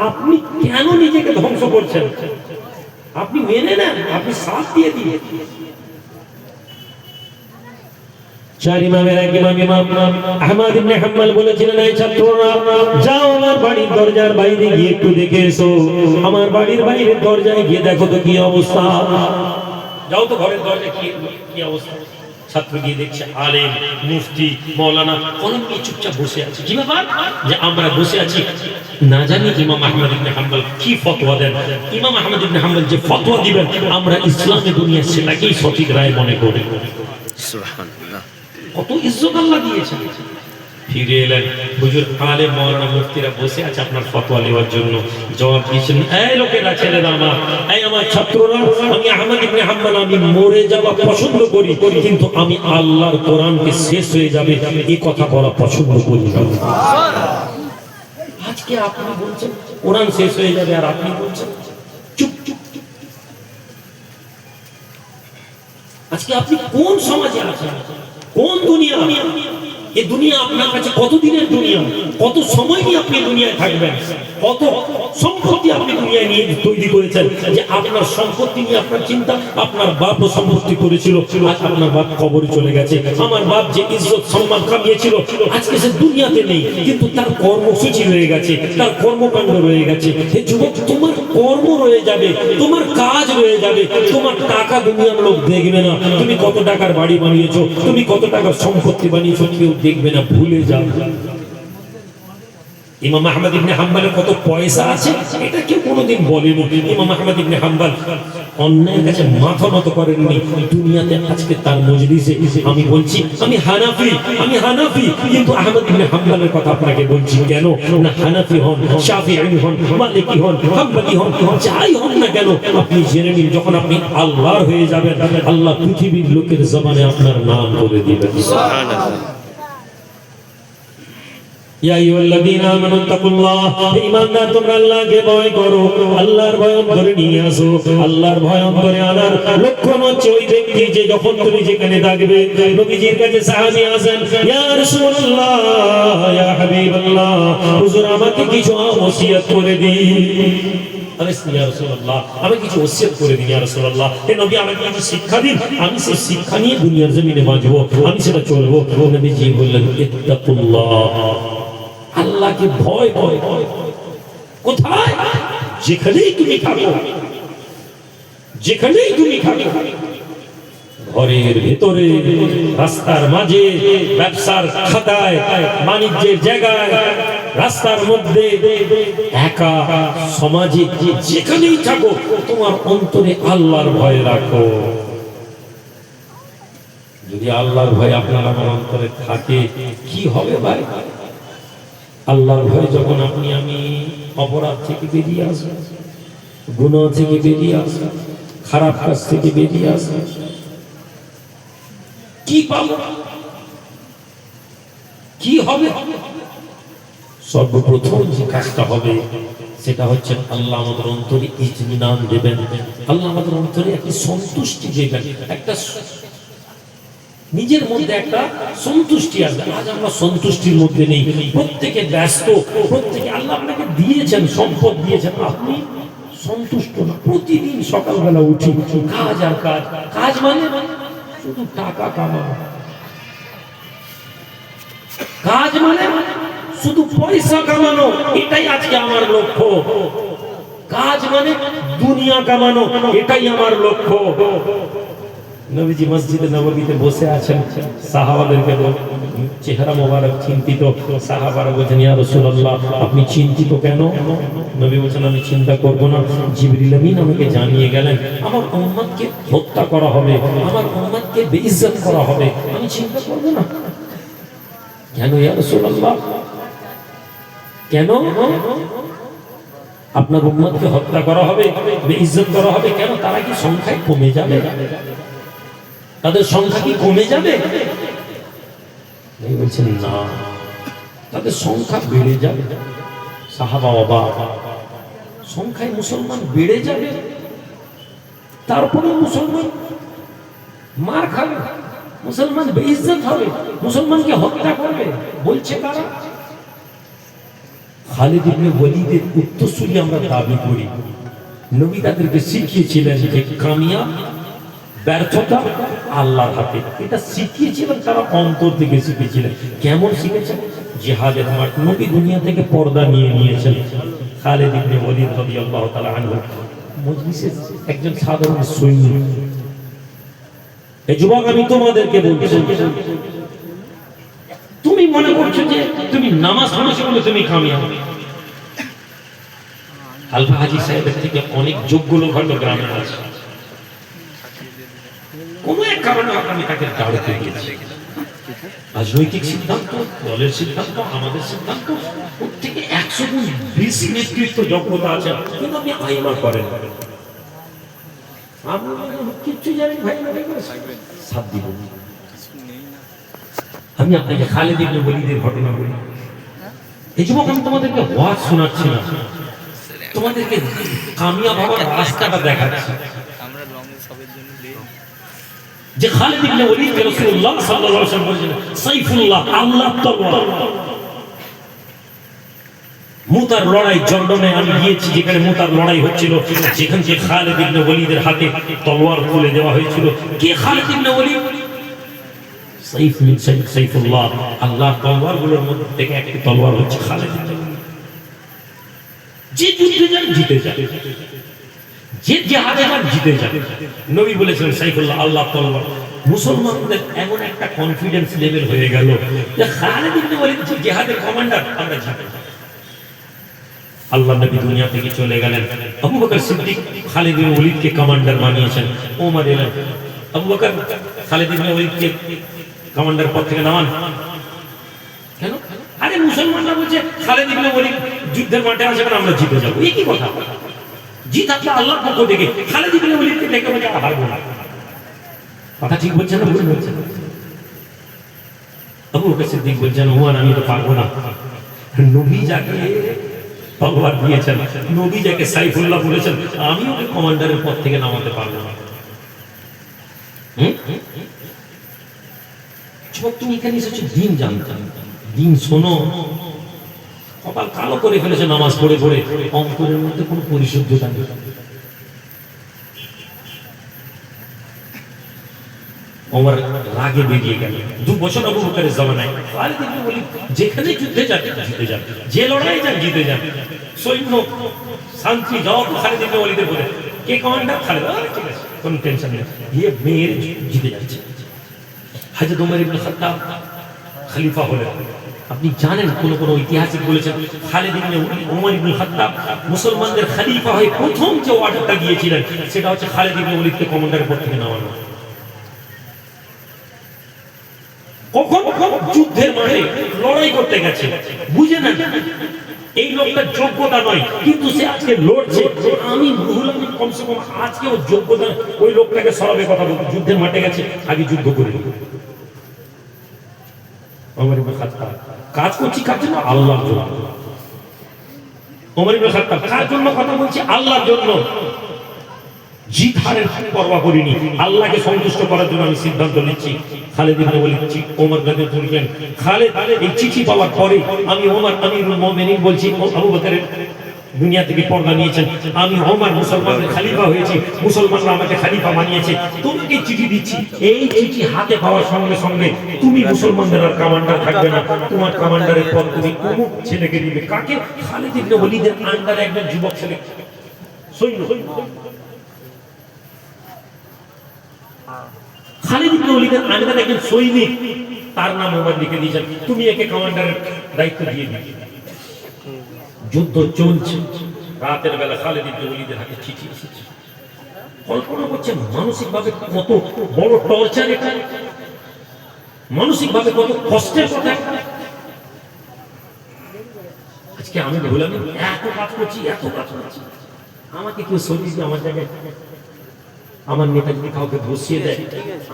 আপনি কেন নিজেকে ধ্বংস করছেন? আপনি মেনে নেন, আপনি সাথ দিয়ে দিয়ে। চার ইমামের এক ইমাম আহমদ ইবনে হাম্বল বলেছিলেন, এই ছাত্ররা যাও আমার বাড়ির দরজার বাইরে গিয়ে একটু দেখে এসো, আমার বাড়ির বাইরের দরজায় গিয়ে দেখো তো কি অবস্থা। যাও তো ঘরের দরজায় কি অবস্থা। ছাত্র গিয়ে দেখছে আলেম, মুফতি, মাওলানা কলম নিয়ে চুপচাপ বসে আছে। কি ব্যাপার? যে আমরা বসে আছি, না জানি ইমাম আহমদ ইবনে হাম্বল কি ফতোয়া দেন। ইমাম আহমদ ইবনে হাম্বল যে ফতোয়া দিবেন, আমরা ইসলামে দুনিয়া সেটাকেই সঠিক রায় মনে করি। সুবহানাল্লাহ, কত ইজ্জত আল্লাহ দিয়েছেন। ফিরে এলেন, হুজুর আলেম মাওলানা মুফতিরা বসে আছে আপনার ফতোয়া নেওয়ার জন্য। জবাব দিয়েছেন, এই লোকেরা, ছেলেরা আমার, এই আমার ছাত্ররা, আমি আহমদ ইবনে হাম্বল আমি মরে যাওয়া পছন্দ করি, কিন্তু আমি আল্লাহর কোরআনকে শেষ হয়ে যাবে এই কথা বলা পছন্দ করি না। আজকে আপনি বলছেন কোরআন শেষ হয়ে যাবে, আর আপনি বলছেন চুপ চুপ চুপ। আজকে আপনি কোন সমাজে আছেন, কোন দুনিয়া? এই দুনিয়া আপনার কাছে কতদিনের দুনিয়া? কত সময় নিয়ে আপনি দুনিয়ায় থাকবেন? কত সম্পত্তি আপনি দুনিয়ায় নিয়ে তৈরি করেছেন যে আপনার সম্পত্তি নিয়ে আপনার চিন্তা? আপনার বাপও সম্পত্তি করেছিল, আজ আপনার বাপ কবরে চলে গেছে। আমার বাপ যে ইজ্জত সম্মান কামিয়েছিল আজকে সে দুনিয়াতে নেই, কিন্তু তার কর্মসূচি রয়ে গেছে, তার কর্মকাণ্ড রয়ে গেছে। হে যুবক, তোমার কর্ম রয়ে যাবে, তোমার কাজ রয়ে যাবে, তোমার টাকা দুনিয়ার লোক দেখবে না। তুমি কত টাকার বাড়ি বানিয়েছো, তুমি কত টাকার সম্পত্তি বানিয়েছো, কেউ দেখবে না, ভুলে যাও। ইমাম আহমদ ইবনে হাম্বলের কত পয়সা আছে এটা কেউ কোনোদিন বলেনি। ইমাম আহমদ ইবনে হাম্বল অন্যের কাছে মাথা নত করেননি। দুনিয়াতে আজকে তার মজলিসে আমি বলছি আমি হানাফি, কিন্তু আহমদ ইবনে হাম্বলের কথা আপনাকে বলছি কেন না, হানাফি হন, শাফিঈ হন, মালিকি হন, হাম্বলি হন, যাই হন না কেন, আপনি জেনে নিন যখন আপনি আল্লাহর হয়ে যাবেন, আল্লাহ পৃথিবীর লোকের জবানে আপনার নাম বলে দিবেন। সুবহানাল্লাহ। ইয়া আইয়ুহাল্লাযীনা আমানু তাকুল্লাহ, ঈমানদার তোমরা আল্লাহকে ভয় করো, আল্লাহর ভয় অন্তরে নিয়ে আসো। আল্লাহর ভয় অন্তরে আনার লক্ষণ হচ্ছে ওই ব্যক্তি যে যখন তুমি যেখানে থাকবে, নবীজির কাছে সাহাবী আসেন, ইয়া রাসূলুল্লাহ, ইয়া হাবিবাল্লাহ, হুজুর আমাকে কিছু ওসিয়ত করে দিন। ইয়া রাসূলুল্লাহ, আমি কিছু ওসিয়ত করে দিন ইয়া রাসূলুল্লাহ। হে নবী, আমাকে কিছু শিক্ষা দিন, আমি সেই শিক্ষা নিয়ে দুনিয়ার জমিনে বাঁচবো, আমি সেটা চলবো। নবীজি বললেন, ইত্তাকুল্লাহ, আল্লাহকে ভয় ভয় ভয়। কোথায়? যেখানেই তুমি থাকো, যেখানেই তুমি থাকো, ঘরের ভেতরে, রাস্তার মাঝে, ব্যবসার খাতায়, বাণিজ্যের জায়গায়, রাস্তার মধ্যে, একা, সমাজে, যেখানেই থাকো তোমার অন্তরে আল্লাহর ভয় রাখো। যদি আল্লাহর ভয় আপনার আমার অন্তরে থাকে, কি হবে ভাই? আল্লাহর ভয় যখন আপনি আমি অপরাধ থেকে বেরিয়ে আসবো, গুনাহ থেকে বেরিয়ে আসবো, খারাপ কাজ থেকে বেরিয়ে আসবো, কি পাবো? কি হবে? সর্বপ্রথম যে কাজটা হবে সেটা হচ্ছে আল্লাহ আমাদের অন্তরে ইতমিনান দেবেন, আল্লাহ আমাদের অন্তরে একটি সন্তুষ্টি দেবেন, একটা নিজের মধ্যে একটা সন্তুষ্টি আসবে। আজ আমরা সন্তুষ্টির মধ্যে নেই, প্রত্যেকে ব্যস্ত, প্রত্যেকে আল্লাহ আপনাকে দিয়েছেন, সম্পদ দিয়েছেন, আপনি সন্তুষ্ট না। প্রতিদিন সকালবেলা উঠি কাজ আর কাজ, কাজ মানে শুধু টাকা কামানো, কাজ মানে শুধু পয়সা কামানো, এটাই আজকে আমার লক্ষ্য। কাজ মানে দুনিয়া কামানো, এটাই আমার লক্ষ্য। নবীজি মসজিদে নববীতে বসে আছেন, সাহাবাদেরকে চেহারা মোবারক চিন্তিত, সাহাবারা বলছেন ইয়া রাসূলুল্লাহ আপনি চিন্তিত কেন? নবী বলছেন আমি চিন্তা করব না, জিবরিল আমিন আমাকে জানিয়ে গেলেন আমার উম্মতকে হত্যা করা হবে, আমার উম্মতকে বেইজ্জত করা হবে, আমি চিন্তা করব না। কেন ইয়া রাসূলুল্লাহ, কেন? আপনার উম্মতকে হত্যা করা হবে, বেইজ্জত করা হবে, কেন? তারা কি সংখ্যায় কমে যাবে? তাদের সংখ্যা কি কমে যাবে? বলছেন না, তাদের সংখ্যা বেড়ে যাবে। সাহাবা অবাক, সংখ্যায় মুসলমান বেড়ে যাবে, তারপরে মুসলমান মার খাবে, মুসলমান বেইজ্জত হবে, মুসলমানকে হত্যা করবে, বলছে কারা? খালিদ ইবনে ওয়ালিদের উত্তরসূরি আমরা দাবি করি। নবী তাদেরকে শিখিয়েছিলেন যে কামিয়াব ব্যর্থতা আল্লাহর হাতে, এটা শিখিয়েছিলেন, তারা অন্তর থেকে শিখেছিলেন। কেমন শিখেছেন? জিহাদের মাঠ, নবী দুনিয়া থেকে পর্দা নিয়ে নিয়েছেন। খালিদ ইবনে ওয়ালিদ রাদিয়াল্লাহু তাআলা আনহু মজলিসে একজন সাধারণ সৈন্য। এই যুবক আমি তোমাদেরকে বলছি, তুমি মনে করছো যে তুমি নামাজ পড়েছো বলে তুমি কামিয়াব। আলফা হাজী সাহেবের থেকে অনেক যোগ্য লোক হয়তো গ্রামে আছে, কোনো এক কারণে আমি তাকে দাঁড়াতে দিয়েছি। রাজনৈতিক সিদ্ধান্ত, দলের সিদ্ধান্ত, আমাদের সিদ্ধান্ত, ওর থেকে 100 গুণ বেশি নেতৃত্ব যোগ্যতা আছে, কিন্তু আপনি আইমা করেন। কিচ্ছু জানেন ভাই, সাথ দিব। আমি আপনাকে খালিদ ইবনে ওয়ালিদের ঘটনা বলি। এই যুবক আমি তোমাদেরকে ওয়াজ শোনাচ্ছি না, তোমাদেরকে কামিয়াব হওয়ার রাস্তাটা দেখাচ্ছি। যে খালিদ ইবনে ওয়ালিদ রাসূলুল্লাহ সাল্লাল্লাহু আলাইহি ওয়াসাল্লাম বলেছেন সাইফুল্লাহ, আল্লাহর তলোয়ার। মুতার লড়াই জর্ডনে আমি গিয়েছি, যেখানে মুতার লড়াই হচ্ছিল, যেখানে যে খালিদ ইবনে ওয়ালিদের হাতে তলোয়ার তুলে দেওয়া হয়েছিল। কে খালিদ ইবনে ওয়ালিদ? সাইফুল্লাহ, আল্লাহর তলোয়ারগুলোর মধ্যে থেকে একটি তলোয়ার হচ্ছে খালিদ ইবনে ওয়ালিদ। যে যুদ্ধে যান জিতে যাবে, যে জিহাদে যান জিতে যাবে। নবী বলেছিলেন সাইফুল্লাহ আল্লাহর তলোয়ার। মুসলমানদের এমন একটা কনফিডেন্স লেভেল হয়ে গেল যে খালিদ ইবনে ওয়ালিদ যে জিহাদের কমান্ডার, আমরা জিতে। আল্লাহ নবী দুনিয়া থেকে চলে গেলেন, আবু বকর সিদ্দিক খালিদ ইবনে ওয়ালিদকে কমান্ডার বানিয়েছেন। ওমর এলেন, আবু বকর খালিদ ইবনে ওয়ালিদকে কমান্ডার পদ থেকে নামান। কেন? আরে মুসলমানরা বলছে খালিদ ইবনে ওয়ালিদ যুদ্ধের মাঠে আসবেন, আমরা জিতে যাবো। এই কি কথা? জিত আপনি আল্লাহর পক্ষ থেকে, খালিদ ইবনে ওয়ালিদকে দেখে বলে হারবো না। কথা ঠিক বলছেন না ভুল বলছেন? আবু বকর সিদ্দিক বলছেন ওমর আমি তো পারবো না। নবী যাকে তলোয়ার দিয়েছেন, নবী যাকে সাইফুল্লাহ বলেছেন, আমি ওকে কমান্ডারের পদ থেকে নামাতে পারবো না। তুমি এখানে এসেছো দিন জানতে, দিন শোনো। কপাল কালো করে ফেলেছে নামাজ পড়ে পড়ে, অন্তরের মধ্যে কোনো পরিশুদ্ধতা নেই। ওমর রাগে বেরিয়ে গেল। 2 বছর আবু বকরের জামানায় খালিদ ইবনে ওয়ালিদ যেখানে যুদ্ধে যান জিতে যান, যে লড়াই যান জিতে যান। সৈন্য শান্তি যাও খালিদ ইবনে ওয়ালিদের বলে, কে কমান্ডার? খালিদ। ঠিক আছে, কোনো টেনশন নেই, ये মেয়ের জিতে যাচ্ছে। হযরত ওমর ইবনে খাত্তাব খলিফা হলেন। আপনি জানেন কোন কোন ঐতিহাসিক বলেছেন খালিদ ইবনে ওমর ইবনে খাত্তাব মুসলমানদের খলিফা হয়ে প্রথম যে অর্ডারটা দিয়েছিলেন সেটা হচ্ছে খালিদ ইবনে ওয়ালিদকে কমান্ডারের পদ থেকে নামানো। কখন যুদ্ধের মাঠে লড়াই করতে গেছে, বুঝে না এই লোকটা যোগ্যতা নয়, কিন্তু সে আজকে লড়ছে। আমি ভুল, আমি কমসে কম আজকে ও যোগ্যতা, ওই লোকটাকে সরাবে কথা বলতে। যুদ্ধের মাঠে গেছে, আগে যুদ্ধ করে ওমর ইবনে খাত্তাব কাজ করছি কার জন্য? আল্লাহর জন্য। ওমর ইবনে খাত্তাব কার জন্য কথা বলছি? আল্লাহর জন্য। জিত হারের পরোয়া করিনি, আল্লাহকে সন্তুষ্ট করার জন্য আমি সিদ্ধান্ত নিচ্ছি। খালিদ ইবনে ওয়ালিদ ওমর রাদিয়াল্লাহু বললেন, খালিদ এই চিঠি পাওয়ার পরে আমি ওমর আমিরুল মুমিনিন বলছি, আবু বকরের দুনিয়া থেকে পর্দা নিয়েছেন, আমি ওমর মুসলমানদের খলিফা হয়েছি, মুসলমানরা আমাকে খলিফা বানিয়েছে, তোমাকে চিঠি দিচ্ছি। এই চিঠি হাতে পাওয়ার সঙ্গে সঙ্গে তুমি মুসলমানদের আর কমান্ডার থাকবে না, তোমার কমান্ডারের পদ তুমি অমুক ছেলেকে দিবে। কাকে? খালিদ ইবনে ওয়ালিদের আন্ডারে একজন যুবক ছেলে সৈন্য। খালিদ ইবনে ওয়ালিদের আন্ডারে একজন সৈনিক, তার নাম ওমর লিখে দিয়েছেন, তুমি একে কমান্ডারের দায়িত্ব দিয়ে দিবে। যুদ্ধ চলছে, রাতের বেলা খালিদ ইবনে ওয়ালিদের হাতে চিঠি এসেছে। কল্পনা করছেন মানসিক ভাবে কত বড় টর্চার এটা, মানসিক ভাবে কত কষ্টের কথা। আজকে আমি বললাম এত কাজ করছি, এত কাজ করছি, আমাকে কেউ সরিয়ে দিয়ে আমার জায়গায় আমার নেতা যদি কাউকে বসিয়ে দেয়,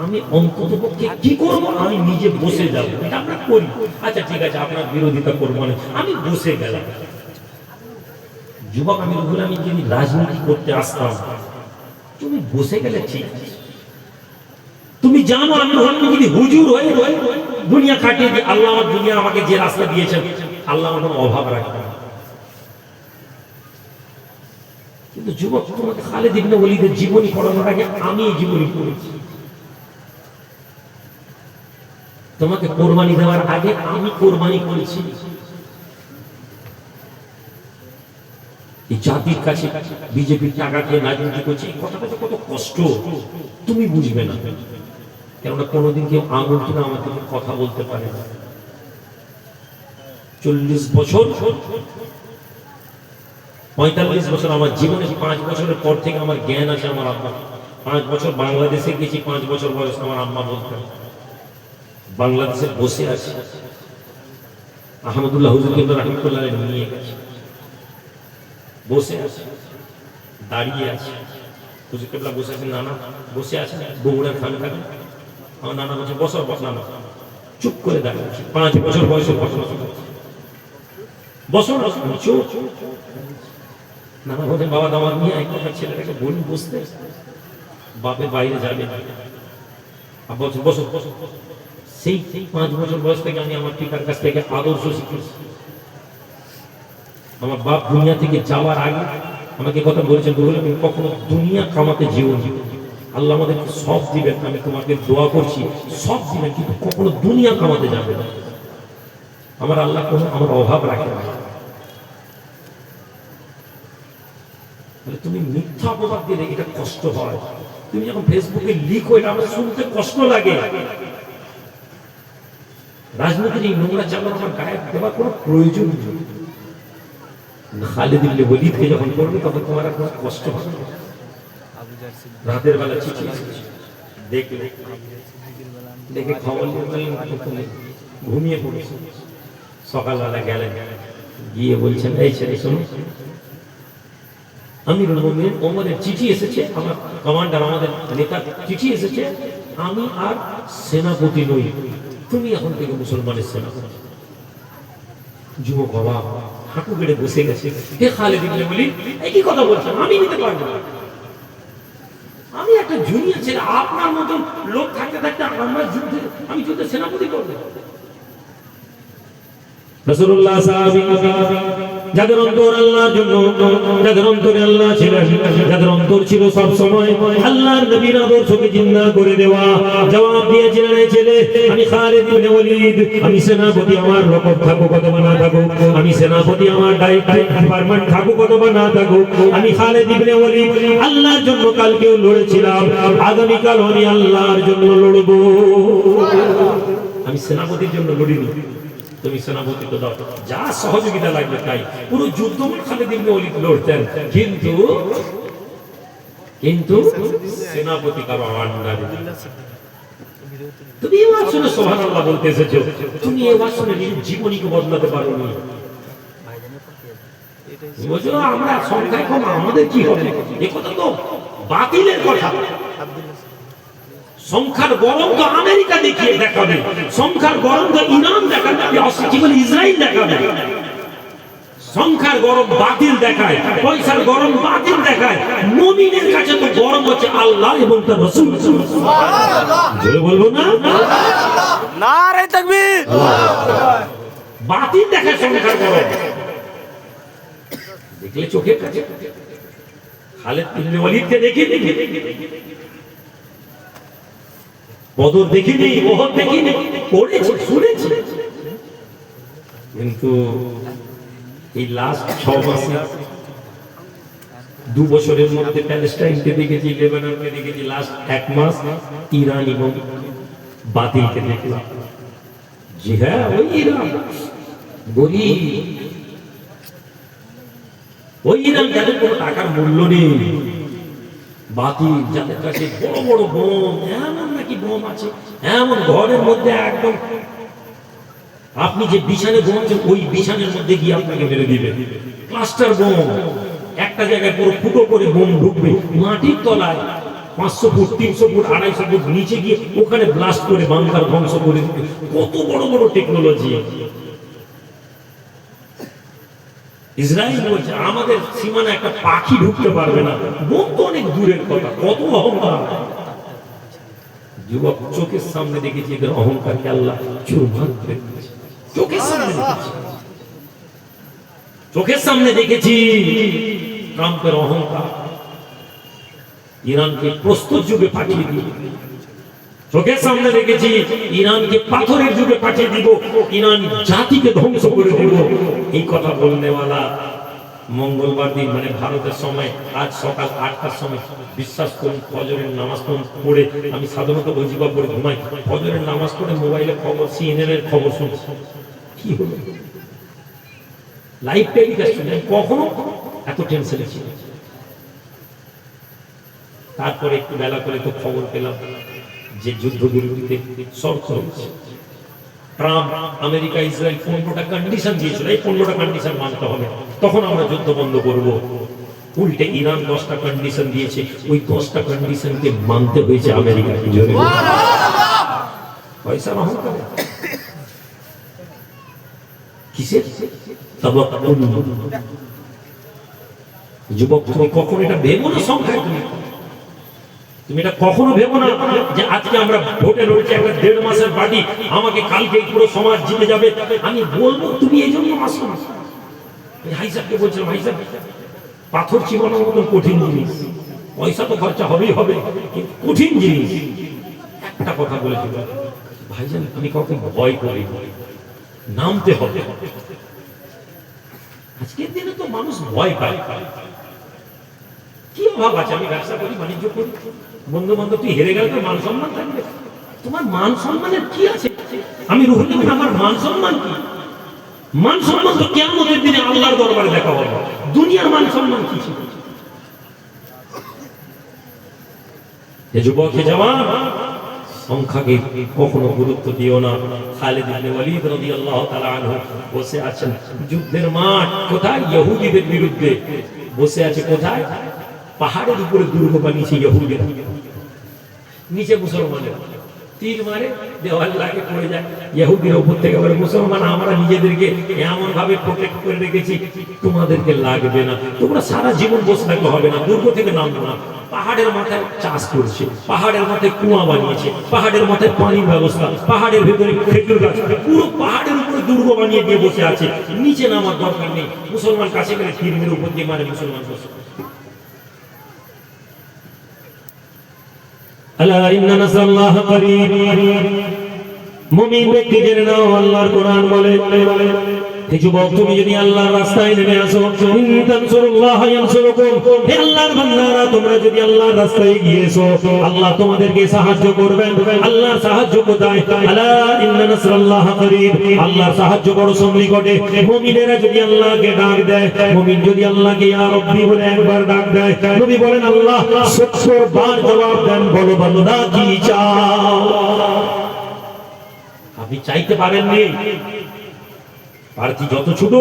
আমি অন্তত পক্ষে কি করবো? আমি নিজে বসে যাবো। এটা আমরা করি, আচ্ছা ঠিক আছে আপনার বিরোধিতা করবো না, আমি বসে গেলাম। যুবক আমি বললাম, আমি যদি রাজনীতি করতে আসতাম, তুমি বসে গেলে ঠিক, তুমি জানো আমি যদি হুজুর হয়ে দুনিয়া কাটিয়ে দিই, আল্লাহ আমার দুনিয়া আমাকে যে রাস্তা দিয়েছেন, আল্লাহ আমার কোনো অভাব রাখবে না। কিন্তু যুবক, তোমাকে খালিদ ইবনে ওয়ালিদের জীবনী পড়ানোর আগে আমি এই জীবনী পড়েছি, তোমাকে কোরবানি দেওয়ার আগে আমি কোরবানি করেছি। এই জাতির কাছে বিজেপির টাকা খেয়ে রাজনীতি করছে, এই কথাটা কত কষ্ট তুমি বুঝবে না, কেননা কোনোদিন কেউ আঙুল তুলে আমাকে কথা বলতে পারে না। 40 বছর 45 বছর আমার জীবনে, 5 বছরের পর থেকে আমার জ্ঞান আছে। আমার আব্বা 5 বছর বাংলাদেশে গেছি, 5 বছর বয়স আমার আম্মা বলতেন, বাংলাদেশে বসে আছে আহমদুল্লাহ হুজুর রাহিমাহুল্লাহ নিয়ে গেছে, বসে আছে, দাঁড়িয়ে আছে, হুজুর কেবলা বসে আছে, নানা বসে আছে বগুড়ার খানকানে। আমার নানা বলছে বসো নানা, চুপ করে দাঁড়িয়ে আছে, 5 বছর বয়সের ঘটনা। বসো না, চুপ। নানা বলছেন বাবা দামার নিয়ে এক কথা ছেলেটাকে বলি বসতে, বাপের বাইরে যাবে। আব্বা বলছেন বসো। সেই 5 বছর বয়স থেকে আমি আমার পিতার কাছ থেকে আদর্শ শিখেছি। আমার বাপ দুনিয়া থেকে যাওয়ার আগে আমাকে কথা বলেছেন, বলে আমি কখনো দুনিয়া কামাতে জীবন, আল্লাহ আমাদেরকে সব দিবেন, আমি তোমাকে দোয়া করছি সব দিবেন, কিন্তু কখনো দুনিয়া কামাতে যাবে না। আমার আল্লাহ কোনো আমার অভাব রাখে না। তুমি মিথ্যা অপবাদ দিলে এটা কষ্ট হয়, তুমি যখন ফেসবুকে লিখো এটা আমার শুনতে কষ্ট লাগে। রাজনীতির এই নোংরা চামড়া আমার গায়ে দেওয়ার কোনো প্রয়োজন নেই। খালিদ ইবনে ওয়ালিদকে যখন করবে তখন তোমার কোনো কষ্ট হবে না। রাতের বেলা চিঠি দেখলে, দেখে খবর নিয়ে ঘুমিয়ে পড়েছে। সকালবেলা গেলেন, গিয়ে বলছেন এই ছেলে শোনো, আমিরুল মুমিনিন ওমরের চিঠি এসেছে, আমার কমান্ডার আমাদের নেতা চিঠি এসেছে, আমি আর সেনাপতি নই, তুমি এখন থেকে মুসলমানের সেনাপতি। যুবক বাবা হাঁটু গেড়ে বসে গেছে। হে খালিদ ইবনে ওয়ালিদ, এই কি কথা বলছেন? আমি নিতে পারবো না, আমি একটা জুনিয়র ছেলে, আপনার মতন লোক থাকতে থাকতে আমি যুদ্ধে সেনাপতি করবো? রাসূলুল্লাহ সাহাবী যাদের অন্তর আল্লাহর জন্য, যাদের অন্তরে আল্লাহ ছিলেন, যাদের অন্তর ছিল সব সময় আল্লাহর নবীর আদর্শকে জিন্দা করে দেওয়া, জবাব দিয়েছিলেন এই ছেলে আমি খালিদ ইবনে ওয়ালিদ, আমি সেনাপতি, আমার রকম থাকুক অথবা না থাকুক, আমি সেনাপতি, আমার ডিপার্টমেন্ট থাকুক অথবা না থাকুক, আমি খালিদ ইবনে ওয়ালিদ আল্লাহর জন্য কালকেও লড়েছিলাম, আগামীকাল আমি আল্লাহর জন্য লড়বো। আমি সেনাপতির জন্য লড়িনি, তুমি সেনাপতি তো দাও, যা সহযোগিতা লাগবে তাই। পুরো যুদ্ধ খালিদ ইবনে ওয়ালিদ লড়তেন, কিন্তু সেনাপতি কারো আন্ডারে। তুমি এই ওয়াজ শুনে সুবহানাল্লাহ বলতে এসেছো, তুমি এই ওয়াজ শুনে নিজের জীবনীকে বদলাতে পারোনি। বুঝো আমরা সংখ্যায় কম, আমাদের কি হবে? এই কথা তো বাতিলের কথা। সংখ্যার গরম তো আমেরিকা দেখিয়ে দেখাবে, সংখ্যার গরম তো ইরান দেখাবে, কি বলে ইসরায়েল দেখাবে। সংখ্যার গরম বাতিল দেখায়, পয়সার গরম বাতিল দেখায়। মুমিনের কাছে তো গরম হচ্ছে আল্লাহ এবং তার রাসূল। জোরে বলবো না? নারে তাকবীর। বাতিল দেখায় সংখ্যার গরম। দেখলে চোখের কাছে খালিদ ইবনে ওয়ালিদকে দেখি, বদর দেখিনি, ওহদ দেখিনি, পড়েছি শুনেছি, কিন্তু এই লাস্ট 6 মাসে 2 বছরের মধ্যে প্যালেস্টাইনকে দেখেছি, লেবাননকে দেখেছি, লাস্ট 1 মাস ইরান এবং বাতিলকে দেখলাম। জি হ্যাঁ, ওই ইরান গরিব, ওই ইরান যাদের কোনো টাকার মূল্য নেই, বাতিল যাদের কাছে বড় বড় বোম, এমন নাকি বোম আছে, এমন ঘরের মধ্যে একদম আপনি যে বিছানে ঘুমাচ্ছেন ওই বিছানের মধ্যে গিয়ে আপনাকে মেরে দিবে। ক্লাস্টার বোম, একটা জায়গায় পুরো ফুটো করে বোম ঢুকবে, মাটির তলায় 500 ফুট 300 ফুট 250 ফুট নিচে গিয়ে ওখানে ব্লাস্ট করে বাংকার ধ্বংস করে দিবে। কত বড় বড় টেকনোলজি। ইসরায়েল বলছে আমাদের সীমানা একটা পাখি ঢুকতে পারবে না। বোম তো অনেক দূরের কথা, কত অহংকার। যুবক চোখের সামনে দেখেছি এদের অহংকারকে আল্লাহ চুরমার করে দিয়েছে। চোখের সামনে দেখেছি, চোখের সামনে দেখেছি ট্রাম্পের অহংকার। ইরানকে প্রস্তর যুগে পাঠিয়ে দিয়ে, চোখের সামনে দেখেছি ইরানকে পাথরের যুগে পাঠিয়ে দিব, ইরান জাতিকে ধ্বংস করে দেব। এই কথা বলনেওয়ালা মঙ্গলবার দিন মানে ভারতের সময় আজ সকাল 8টার সময়, বিশ্বাস করুন ফজরের নামাজ পড়ে, আমি সাধারণত ওজিবা পড়ে ঘুমাই, ফজরের নামাজ পড়ে মোবাইলে খবর, CNN এর খবর শুনছি। কি হলো, লাইভ টেলিকাস্ট শুনে কখনো এত টেনশনে ছিল। তারপরে একটু বেলা করে তো খবর পেলাম যে যুদ্ধবিরতিতে শর্ত হয়েছে। ট্রাম্প আমেরিকা ইসরায়েল 15টা কন্ডিশন দিয়েছিল, এই 15টা কন্ডিশন মানতে হবে, তখন আমরা যুদ্ধ বন্ধ করব। উল্টে ইরান 10টা কন্ডিশন দিয়েছে, ওই 10টা কন্ডিশনকে মানতে হয়েছে আমেরিকাকে। পয়সা অহংকার কিসের? যুবক তুমি কখনো এটা ভেবো না, সংখ্যায় তুমি এটা কখনো ভেবো না যে আজকে আমরা ভোটে লড়ছি, একটা 1.5 মাসের পার্টি, আমাকে কালকে পুরো সমাজ জিতে যাবে। আমি বলবো তুমি এই জন্য আসো না। ভাই সাহেবকে বলছিলাম, ভাই সাহেব পাথর চিবানোর মতো কঠিন জিনিস, পয়সা তো খরচা হবেই হবে, কিন্তু কঠিন জিনিস। একটা কথা বলেছিল ভাইজান, আমি কাউকে ভয় করি, নামতে হবে। আজকের দিনে তো মানুষ ভয় পায়। কি অভাব আছে? আমি ব্যবসা করি, বাণিজ্য করি, বন্ধু বান্ধব, তুই হেরে গেলে তো মান সম্মান থাকবে। তোমার মান সম্মানের কি আছে? আমি রুহুল আমিন, আমার মান সম্মান কি? মান সম্মান তো কিয়ামতের দিনে আল্লাহর দরবারে দেখা হবে। দুনিয়ার মান সম্মান কি ছিল? এ যুবক, হে জওয়ান, সংখ্যাকে কখনো গুরুত্ব দিও না। খালিদ ইবনে ওয়ালিদ রাদিয়াল্লাহু তাআলা আনহু বসে আছেন যুদ্ধের মাঠ, কোথায়? ইহুদিদের বিরুদ্ধে বসে আছে। কোথায়? পাহাড়ের উপরে দুর্গ বানিয়েছে ইহুদিরা, নিচে মুসলমানেরা তীর মারে, দেওয়াল লাগে, পড়ে যায়। ইহুদিরা উপর থেকে বলে, মুসলমান আমরা নিজেদেরকে এমন ভাবে প্রোটেক্ট করে রেখেছি, তোমাদেরকে লাগবে না, তোমরা সারা জীবন বসে থাকলে হবে না, দুর্গ থেকে নামবে না। পাহাড়ের মাথায় চাষ করছে, পাহাড়ের মাথায় কুয়া বানিয়েছে, পাহাড়ের মাথায় পানির ব্যবস্থা, পাহাড়ের ভেতরে খেজুর গাছ, পুরো পাহাড়ের উপরে দুর্গ বানিয়ে দিয়ে বসে আছে। নিচে নামার দরকার নেই, মুসলমান কাছে গেলে তীর মেরে উপর দিয়ে মারে, মুসলমান বসে। আলা ইন্না নাসরাল্লাহি করিব। মুমিন ব্যক্তি জেনে নাও, আল্লাহর কোরআন বলে, হে যুবক, তুমি যদি আল্লাহর রাস্তায় নেমে আসো, ইন তানসুরুল্লাহ ইয়ানসুরুকুম, হে আল্লাহর বান্দারা, তোমরা যদি আল্লাহর রাস্তায় গিয়েছো, আল্লাহ তোমাদেরকে সাহায্য করবেন। আল্লাহর সাহায্য কোথায়? আলা ইন্না নাসরাল্লাহি করিব, আল্লাহর সাহায্য বড় সন্নিকটে। মুমিনেরা যদি আল্লাহকে ডাক দেয়, মুমিন যদি আল্লাহকে ইয়া রাব্বি বলে একবার ডাক দেয়, নবী বলেন আল্লাহ 70 বার জবাব দেন, বলো বান্দা কি চাও? আপনি চাইতে পারেননি। প্রার্থী যত ছোট,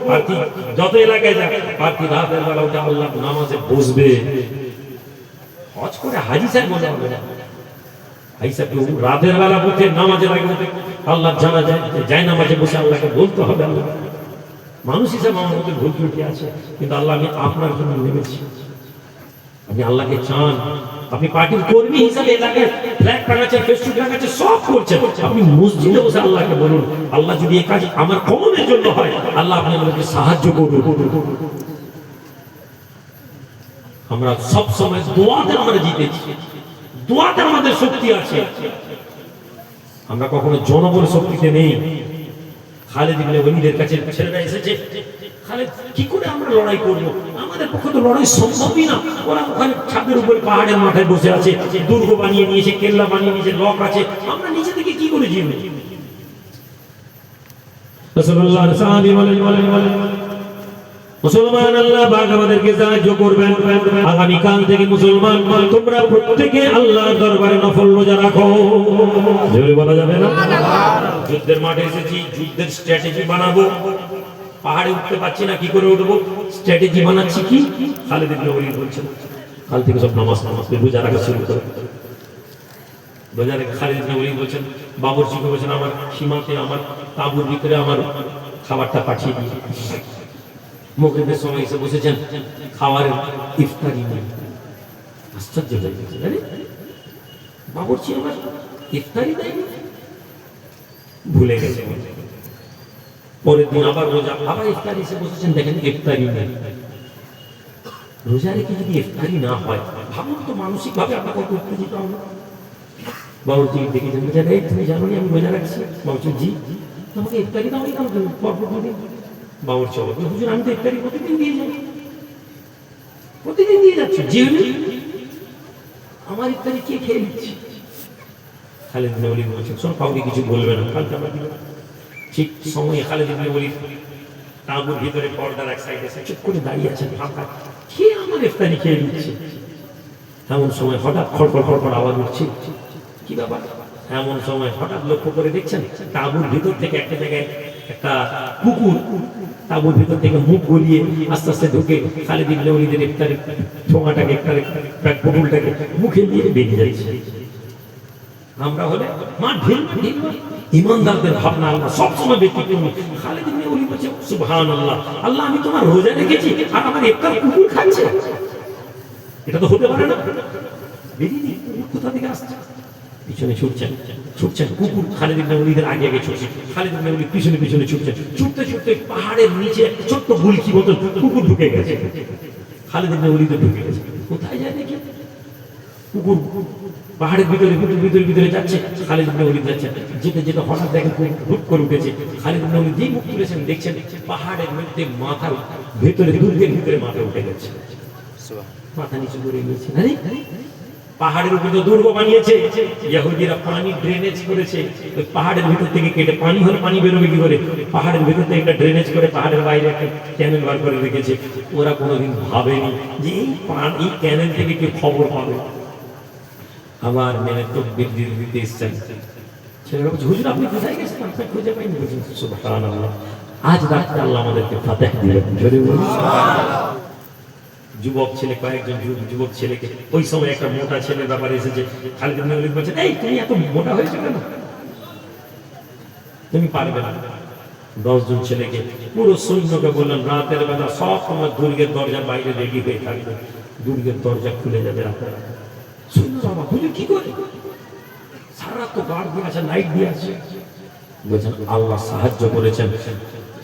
প্রার্থী যত এলাকায় যায়, প্রার্থী রাতের বেলা উঠে আল্লাহ নামাজে বসবে, হজ করে হাজি সাহেব মনে হবে না। ভাই সাহেব রাতের বেলা উঠে নামাজের আগে উঠে আল্লাহ জানা যায় নামাজে বসে আল্লাহকে বলতে হবে আল্লাহ মানুষ হিসাবে আমার মধ্যে ভুল ত্রুটি আছে কিন্তু আল্লাহ আমি আপনার জন্য নেমেছি আপনি আল্লাহকে চান আপনি পার্টির কর্মী হিসাবে এলাকায় ফ্ল্যাগ টাঙাচ্ছেন ফেসবুক টাঙাচ্ছেন সব করছেন আপনি মসজিদে বসে আল্লাহকে বলুন আল্লাহ যদি এই কাজ আমার কমনের জন্য হয় আল্লাহ আপনি আমাকে সাহায্য করুন আমরা সব সময় দোয়াতে আমরা জিতেছি দোয়াতে আমাদের শক্তি আছে আমরা কখনো জনবল শক্তিতে নেই খালেদ ইবনে ওয়ালিদের কাছে ছেলেরা এসেছে খালেদ কি করে আমরা লড়াই করব আমাদের পক্ষে তো লড়াই সম্ভবই না ওরা ওখানে ছাদের উপরে পাহাড়ের মাথায় বসে আছে দুর্গ বানিয়ে নিয়েছে কেল্লা বানিয়ে নিয়েছে লক আছে আমরা নিচে থেকে কি করে জিতব রাসূলুল্লাহ সাল্লাল্লাহু আলাইহি ওয়াসাল্লাম মুসলমান আল্লাহ পাক আমাদেরকে সাহায্য করবেন আগামী কাল থেকে মুসলমান তোমরা প্রত্যেকে আল্লাহর দরবারে নফল রোজা রাখো জোরে বলা যাবে না যুদ্ধের মাঠে এসেছি যুদ্ধের স্ট্র্যাটেজি বানাবো পাহাড়ে উঠতে পারছি না কি করে উঠবো স্ট্র্যাটেজি বানাচ্ছি কি খালেদ ইবনে ওয়ালিদ বলছেন কাল থেকে সব নামাজ রোজা রাখা শুরু করো রোজা রেখে খালেদ ইবনে ওয়ালিদ বলছেন বাবুর্চিকে বলছেন আমার সীমাতে আমার তাঁবুর ভিতরে আমার খাবারটা পাঠিয়ে দিই মুখের সময় এসে বসেছেন খাবারের ইফতারি নেই আশ্চর্য হয়ে গেছে আরে বাবুর্চি আমার ইফতারি দেয় ভুলে গেছে পরের দিন আবার রোজা আবার ইফতারি এসে বসেছেন দেখেন ইফতারি নেই রোজা রেখে যদি ইফতারি না হয় ভাবুন তো মানসিক ভাবে আপনাকে উত্তেজিত হবে বাবুর্চি দেখেছেন বুঝা নেই তুমি জানো আমি রোজা রাখছি বাবুর্চি জি তোমাকে ইফতারি দাও না পরপর বাবুর্চি হবে হুজুর আমি তো ইফতারি প্রতিদিন দিয়ে যাই প্রতিদিন দিয়ে যাচ্ছি জি আমার ইফতারি কে খেয়ে নিচ্ছে খালেদ ইবনে ওয়ালিদ বলছেন শোনো কাউকে কিছু বলবে না কালকে আমরা দিব ঠিক সময়ে খালেদ ইবনে ওয়ালিদ তাঁবুর ভিতরে পর্দার এক সাইডে চুপ করে দাঁড়িয়ে আছেন ফাঁকা কে আমার ইফতারি খেয়ে নিচ্ছে এমন সময় হঠাৎ খড়খড় খড়খড় আওয়াজ উঠছে কি ব্যাপার এমন সময় হঠাৎ লক্ষ্য করে দেখছেন তাঁবুর ভিতর থেকে একটা জায়গায় একটা কুকুর তাঁবুর ভিতর থেকে মুখ গলিয়ে আস্তে আস্তে ঢুকে খালেদ ইবনে ওয়ালিদের ইফতারি ঠোঙাটাকে ইফতারি পুটুলটাকে মুখে নিয়ে বেরিয়ে যাচ্ছে আমরা হলে মা ঢিল ইমানদারদের ভাবনা আল্লাহ সবসময় ব্যতিক্রমী খালেদ ইবনে ওয়ালিদ বলছে সুবহানাল্লাহ আল্লাহ আমি তোমার রোজা রেখেছি আর আমার ইফতার কুকুর খাচ্ছে এটা তো হতে পারে না বেরিয়ে কোথা থেকে আসছে পিছনে ছুটছেন কুকুর খালেদ ইবনে ওয়ালিদের আগে আগে ছুটছে খালেদ ইবনে ওয়ালিদ পিছনে পিছনে ছুটছেন ছুটতে পাহাড়ের নিচে একটা ছোট্ট গুলকি মতন কুকুর ঢুকে গেছে খালেদ ইবনে ওয়ালিদ ঢুকে গেছে কোথায় যায় দেখি কুকুর পাহাড়ের ভিতরে যাচ্ছে খালেদ ইবনে ওয়ালিদ যাচ্ছে যেতে হঠাৎ দেখেন হুট করে উঠেছে খালেদ ইবনে ওয়ালিদ যেই মুখ তুলেছেন দেখছেন পাহাড়ের মধ্যে মাথার ভেতরে দুর্গের ভিতরে মাথা উঠে গেছে মাথা নিচু করে নিয়েছে আরে পাহাড়ের উপরে দুর্গ বানিয়েছে ইহুদিরা পানি ড্রেনেজ করেছে ওই পাহাড়ের ভিতর থেকে কেটে পানি হলে পানি বেরোবে কি করে পাহাড়ের ভিতর থেকে একটা ড্রেনেজ করে পাহাড়ের বাইরে একটা ক্যানেল বার করে রেখেছে ওরা কোনোদিন ভাবেনি যে এই ক্যানেল থেকে কেউ খবর পাবে আবার মেনে তো বিদ্যুৎ দিতে এসছেন ছেলেরা বলছে হুজুর আপনি কোথায় গেছেন আপনাকে খুঁজে পাইনি বলছেন সুবহানাল্লাহ আজ রাতে আল্লাহ আমাদেরকে ফাতেহ দিলেন জোরে বলুন যুবক ছেলে কয়েকজন যুবক ছেলেকে ওই সময় একটা মোটা ছেলের ব্যাপারে এসেছে খালেদ ইবনে ওয়ালিদ বলছেন এই তুমি এত মোটা হয়েছো কেন তুমি পারবে না 10 জন ছেলেকে পুরো সৈন্যকে বললেন রাতের বেলা সব তোমার দুর্গের দরজার বাইরে রেডি হয়ে থাকবে দুর্গের দরজা খুলে যাবে রাতের সৈন্য বাবা হুজুর কি করে সারা তো গার্ড দিয়ে আছে লাইট দিয়ে আছে বলছেন আল্লাহ সাহায্য করেছেন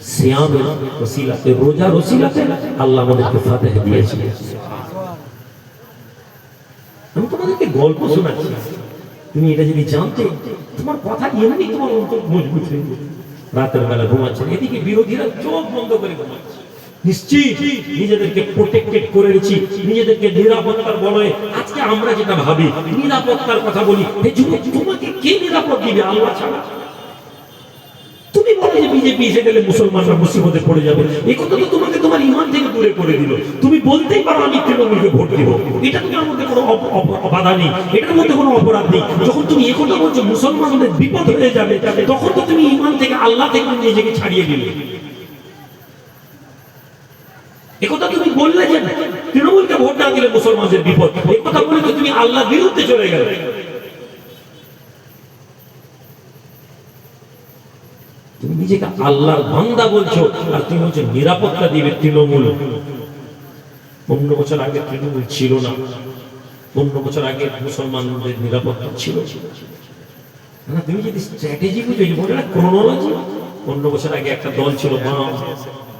সিয়ামের ওসিলাতে রোজার ওসিলাতে আল্লাহ আমাদেরকে ফাতেহ দিয়েছেন আমি তোমাদেরকে গল্প শোনাচ্ছি তুমি এটা যদি জানতে তোমার কথা এমনি তোমার অন্তর মজবুত হয়ে যাবে রাতের বেলা ঘুমাচ্ছেন এদিকে বিরোধীরা চোখ বন্ধ করে ঘুমাচ্ছে নিশ্চিত নিজেদেরকে প্রোটেক্টেড করে রেখেছি নিজেদেরকে নিরাপত্তার বলয়ে আজকে আমরা যেটা ভাবি নিরাপত্তার কথা বলি এই যুবক তোমাকে কে নিরাপদ দিবে আল্লাহ ছাড়া তুমি বলে যে বিজেপি এসে গেলে মুসলমানরা মুসিবতে পড়ে যাবে এই কথা তো তোমাকে তোমার ঈমান থেকে দূরে করে দিল তুমি বলতেই পারো আমি তৃণমূলকে ভোট দিব এটা তোমার মধ্যে কোনো বাধা নেই এটার মধ্যে কোনো অপরাধ নেই যখন তুমি এই কথা বলছো মুসলমানদের বিপদ হয়ে যাবে তখন তো তুমি ঈমান থেকে আল্লাহ থেকে নিজেকে ছাড়িয়ে দিলে একথা তুমি বললে যে তৃণমূলকে ভোট না দিলে মুসলমানদের বিপদ এই কথা বলে তো তুমি আল্লাহর বিরুদ্ধে চলে গেলে তুমি নিজেকে আল্লাহর বান্দা বলছো আর তুমি বলছো নিরাপত্তা দিবে তৃণমূল। 15 বছর আগে তৃণমূল ছিল না, 15 বছর আগে মুসলমানদের নিরাপত্তা ছিল না। তুমি যদি স্ট্র্যাটেজি বুঝো, বলে না ক্রোনোলজি, 15 বছর আগে একটা দল ছিল বাম,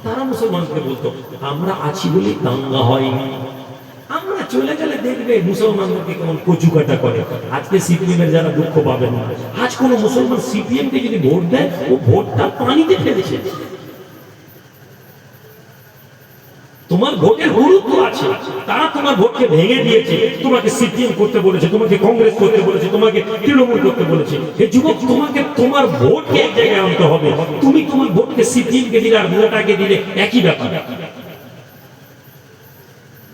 তারা মুসলমানকে বলতো আমরা আছি বলেই দাঙ্গা হয়নি, আমরা চলে গেলে দেখবে মুসলমানদেরকে কেমন কচু কাটা করে। আজকে সিপিএম এর যারা দুঃখ পাবেন না, আজ কোন মুসলমান সিপিএম কে যদি ভোট দেয়, ও ভোটটা পানিতে ফেলেছে। তোমার ভোটের গুরুত্ব আছে, তারা তোমার ভোটকে ভেঙে দিয়েছে, তোমাকে সিপিএম করতে বলেছে, তোমাকে কংগ্রেস করতে বলেছে, তোমাকে তৃণমূল করতে বলেছে। এই যুবক, তোমাকে তোমার ভোটকে এক জায়গায় আনতে হবে। তুমি তোমার ভোটকে সিপিএম কে দিলে আর মোটাকে দিলে একই ব্যাপার।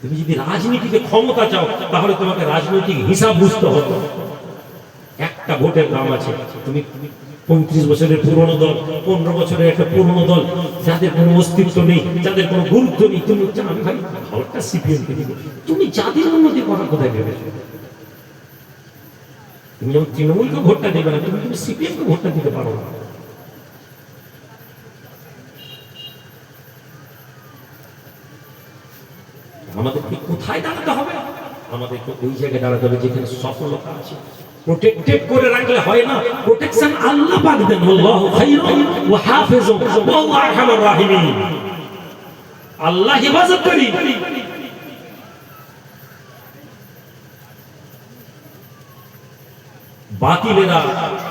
তুমি যদি রাজনীতিতে ক্ষমতা চাও, তাহলে তোমাকে রাজনৈতিক হিসাব বুঝতে হবে। একটা ভোটের দাম আছে। তুমি 35 বছরের পুরনো দল, 15 বছরের একটা পুরনো দল, যাদের কোনো অস্তিত্ব নেই, যাদের কোনো গুরুত্ব নেই, তুমি আমি ভাই ভোটটা সিপিএম কে দিব। তুমি জাতির উন্নতি করার কোথায় ভেবেছো? তুমি যেমন তৃণমূলকে ভোটটা দেবে না, তুমি সিপিএম কে ভোটটা দিতে পারো না। আমাদেরকে কোথায় দাঁড়াতে হবে? আমাদেরকে ওই জায়গায় দাঁড়াতে হবে যেখানে সফলতা আছে। প্রোটেক্টেড করে রাখলে হয় না, প্রোটেকশন আল্লাহ পাক দেন। আল্লাহু খায়রুন ওয়া হাফিজুন ওয়া আরহামুর রাহিমিন। আল্লাহ হেফাজত করি। বাতিলেরা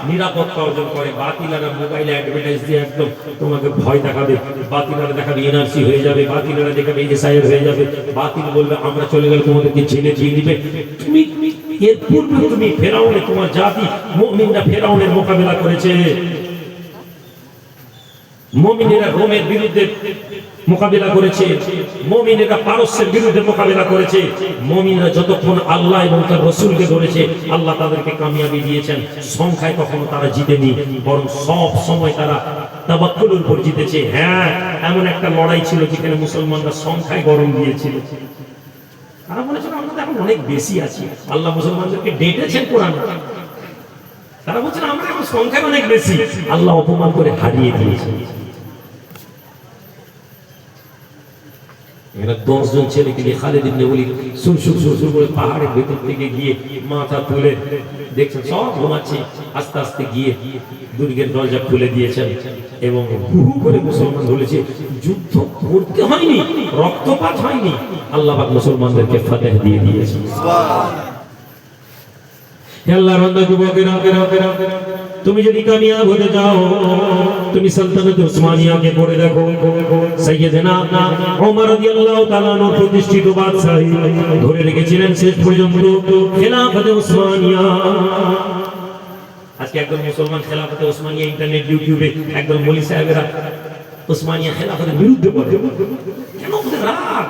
নিরাপত্তা অর্জন করে, বাতিলেরা মোবাইলে অ্যাডভার্টাইজ দিয়ে একদম তোমাকে ভয় দেখাবে, বাতিলেরা দেখাবে এনআরসি হয়ে যাবে, বাতিলেরা দেখাবে এসআইআর হয়ে যাবে, বাতিল বলবে আমরা চলে গেলে তোমাদেরকে জেলে দিয়ে দিবে। তুমি এর পূর্বে তুমি ফেরাউনে, তোমার জাতি মুমিনরা ফেরাউনের মোকাবেলা করেছে, মুমিনেরা রোমের বিরুদ্ধে মোকাবিলা করেছে, মুমিনেরা পারস্যের বিরুদ্ধে মোকাবিলা করেছে। মুমিনরা যতক্ষণ আল্লাহ এবং তার রাসূলকে ধরেছে, আল্লাহ তাদেরকে কামিয়াবি দিয়েছেন। সংখ্যায় কখনো তারা জিতেনি, বরং সব সময় তারা তাওয়াক্কুলের উপর জিতেছে। হ্যাঁ, এমন একটা লড়াই ছিল যেখানে মুসলমানরা সংখ্যায় গরম দিয়েছিল। তারা বলেছিল আমরা তো এখন অনেক বেশি আছি, আল্লাহ মুসলমানদেরকে ডেটেছেন কোরআনে। তারা বলছেন আমরা এখন সংখ্যায় অনেক বেশি, আল্লাহ অপমান করে হারিয়ে দিয়েছেন। এরা 10 জন ছেলেকে নিয়ে খালিদ ইবনে ওলীদ সুর করে পাহাড়ের ভেতর থেকে গিয়ে মাথা তুলে দেখছেন সব ঘুমাচ্ছে, আস্তে আস্তে গিয়ে দুর্গের দরজা খুলে দিয়েছেন এবং হু করে মুসলমান বলেছে যুদ্ধ করতে হয়নি, রক্তপাত হয়নি, আল্লাহ পাক মুসলমানদেরকে ফাতহ দিয়ে দিয়েছেন। সুবহানাল্লাহ। আল্লাহর বান্দা যুবকেরা, তুমি যদি কামিয়াব হতে চাও, তুমি সালতানাত উসমানিয়াকে পড়ে দেখো। সাইয়েদনা ওমর রাদিয়াল্লাহু তাআলা আনহু প্রতিষ্ঠিত বাদশাহী ধরে রেখেছিলেন শেষ পর্যন্ত খেলাফতে উসমানিয়া। আজকে একদল মুসলমান খেলাফতে উসমানিয়া ইন্টারনেট ইউটিউবে একদল মৌলী সাহেবেরা উসমানিয়া খেলাফতের বিরুদ্ধে বলে। কেন ওদের রাগ?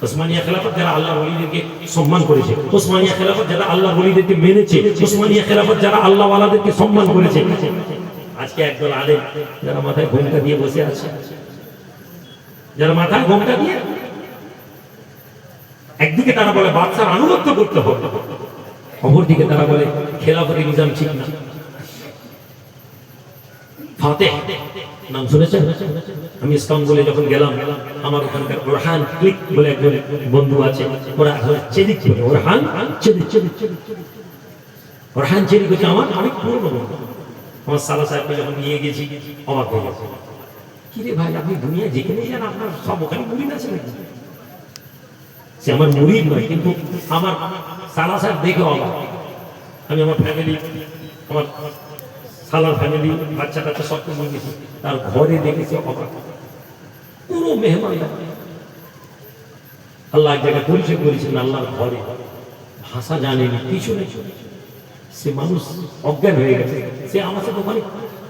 উসমানিয়া খেলাফত যারা আল্লাহর ওলিদেরকে সম্মান করেছে, উসমানিয়া খেলাফত যারা আল্লাহর ওলিদেরকে মেনেছে, উসমানিয়া খেলাফত যারা আল্লাহ ওয়ালাদেরকে সম্মান করেছে। আজকে একদল আলেম যারা মাথায় ঘোমটা দিয়ে বসে আছে, যারা মাথায় ঘোমটা দিয়ে, একদিকে তারা বলে বাদশার আনুগত্য করতে হবে, অপরদিকে তারা বলে খেলাফতের নিজাম ঠিক না। ফাতেহ নাম শুনেছেন? আমি ইস্তানবুলে যখন গেলাম, আমার ওখানকার ওরহান ক্লিক বলে একজন বন্ধু আছে, ওরা চেদিক বলে, ওরহান চেদিক, ওরহান চেদিক হচ্ছে আমার অনেক পুরনো বন্ধু। আমার সালা সাহেবকে যখন নিয়ে গেছি অবাক হয়ে গেছে, কি রে ভাই আপনি দুনিয়া যেখানে যান আপনার সব ওখানে মুরিদ আছে নাকি? সে আমার মুরিদ নয়, কিন্তু আমার সালা সাহেব দেখে অবাক। আমি আমার ফ্যামিলি, আমার সালার ফ্যামিলি, বাচ্চা কাচ্চা সবকে নিয়ে গেছি, তার ঘরে দেখেছি অবাক, পুরো মেহমান। আল্লাহ এক জায়গায় পরিচয় করেছেন আল্লাহর ঘরে, ভাষা জানেনি, কিছু নেই, সে মানুষ অজ্ঞান হয়ে গেছে। সে আমার সাথে ওখানে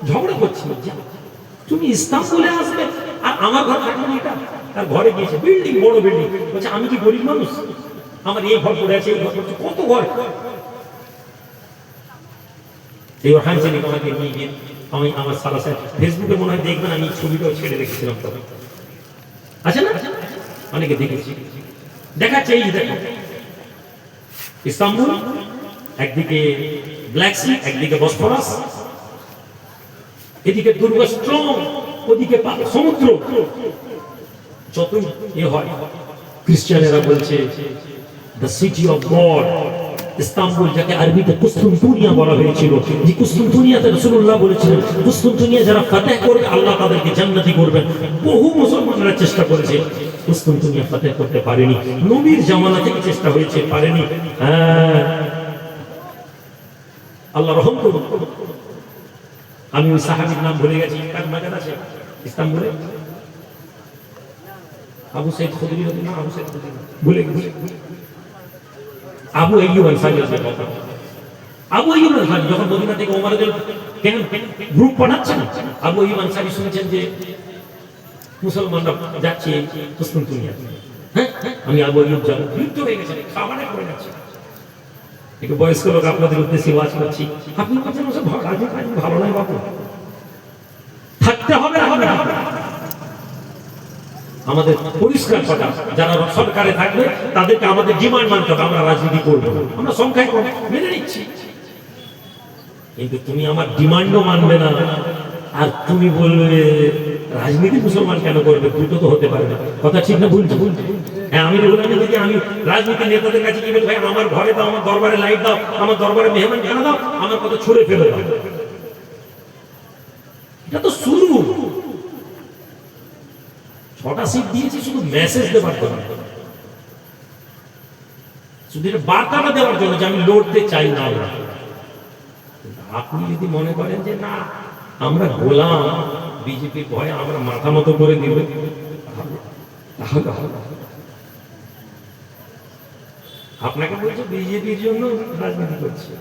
ঝগড়া করছিল, তুমি ইস্তানবুলে আসবে আর আমার ঘর থাকবে এটা। তার ঘরে গিয়েছে, বিল্ডিং, বড় বিল্ডিং, বলছে আমি কি গরিব মানুষ, আমার এই ঘর পড়ে আছে, এই ঘর পড়ছে, কত ঘর। এই ওরহান চেদিক আমাকে নিয়ে গিয়ে, আমি আমার সালা সাহেব ফেসবুকে মনে হয় দেখবেন, আমি ছবিটাও ছেড়ে রেখেছিলাম তখন, আছে না, অনেকে দেখেছি, দেখাচ্ছে। এই দেখো ইস্তানবুল, একদিকে ব্ল্যাক সি, একদিকে বসফরাস, এদিকে দুর্গ স্ট্রং, ওদিকে সমুদ্র। যত এ হয়, খ্রিস্টানেরা বলছে the city of god, Istanbul, যাকে আরবিতে কুস্তুনতুনিয়া বলা হয়েছিল, যে কুস্তুনতুনিয়াতে রাসূলুল্লাহ বলেছিলেন কুস্তুনতুনিয়া যারা ফাতেহ করবে আল্লাহ তাদেরকে জান্নাতি করবেন। বহু মুসলমানরা চেষ্টা করেছে, কুস্তুনতুনিয়া ফাতেহ করতে পারেনি। নবীর জামানা থেকে চেষ্টা হয়েছে, পারেনি। হ্যাঁ, আল্লাহ রহম করুন। আমি ওই সাহাবীর নাম ভুলে গেছি, কার মাজার আছে ইস্তাম্বুলে? আবু সাইদ খুদরি না, আবু সাইদ খুদরি ভুলে গেছি। আবু আইয়ুব আনসারী, আবু আইয়ুব আনসারী যখন মদিনা থেকে ওমরের গ্রুপ পাঠাচ্ছেন, আবু আইয়ুব আনসারী শুনেছেন যে মুসলমানরা যাচ্ছে কুস্তুনতুনিয়া। হ্যাঁ, আমি আবু আইয়ুব যাব, যুদ্ধ হয়ে গেছে, খাবারে পড়ে যাচ্ছে। একটু বয়স্ক লোক আপনাদের উদ্দেশ্যে ওয়াজ করছি, আপনি বলছেন ওসব রাজনীতি ভালো নয় বাবু, থাকতে হবে। আমাদের পরিষ্কার কথা, যারা সরকারে থাকবে তাদেরকে আমাদের ডিমান্ড মানতে হবে, আমরা রাজনীতি করব না, আমরা সংখ্যায় কম মেনে নিচ্ছি, কিন্তু তুমি আমার ডিমান্ডও মানবে না, আর তুমি বলবে রাজনীতি মুসলমান কেন করবে? দুটো তো হতে পারে না। কথা ঠিক না ভুল? হ্যাঁ, আমি বললাম যদি আমি রাজনীতি নেতাদের কাছে কি বলি, ভাই আমার ঘরে দাও, আমার দরবারে লাইট দাও, আমার দরবারে মেহমান খানা দাও, আমার কথা ছুড়ে ফেলে দাও, এটা তো শুরু। 6টা সিট দিয়েছি শুধু মেসেজ দেওয়ার জন্য, শুধু এটা বার্তাটা দেওয়ার জন্য যে আমি লড়তে চাই না। আপনি যদি মনে করেন যে না আমরা গোলাম, বিজেপির ভয়ে আমরা মাথা মতো করে দিব, আপনাকে বলছে বিজেপির জন্য রাজনীতি করছে,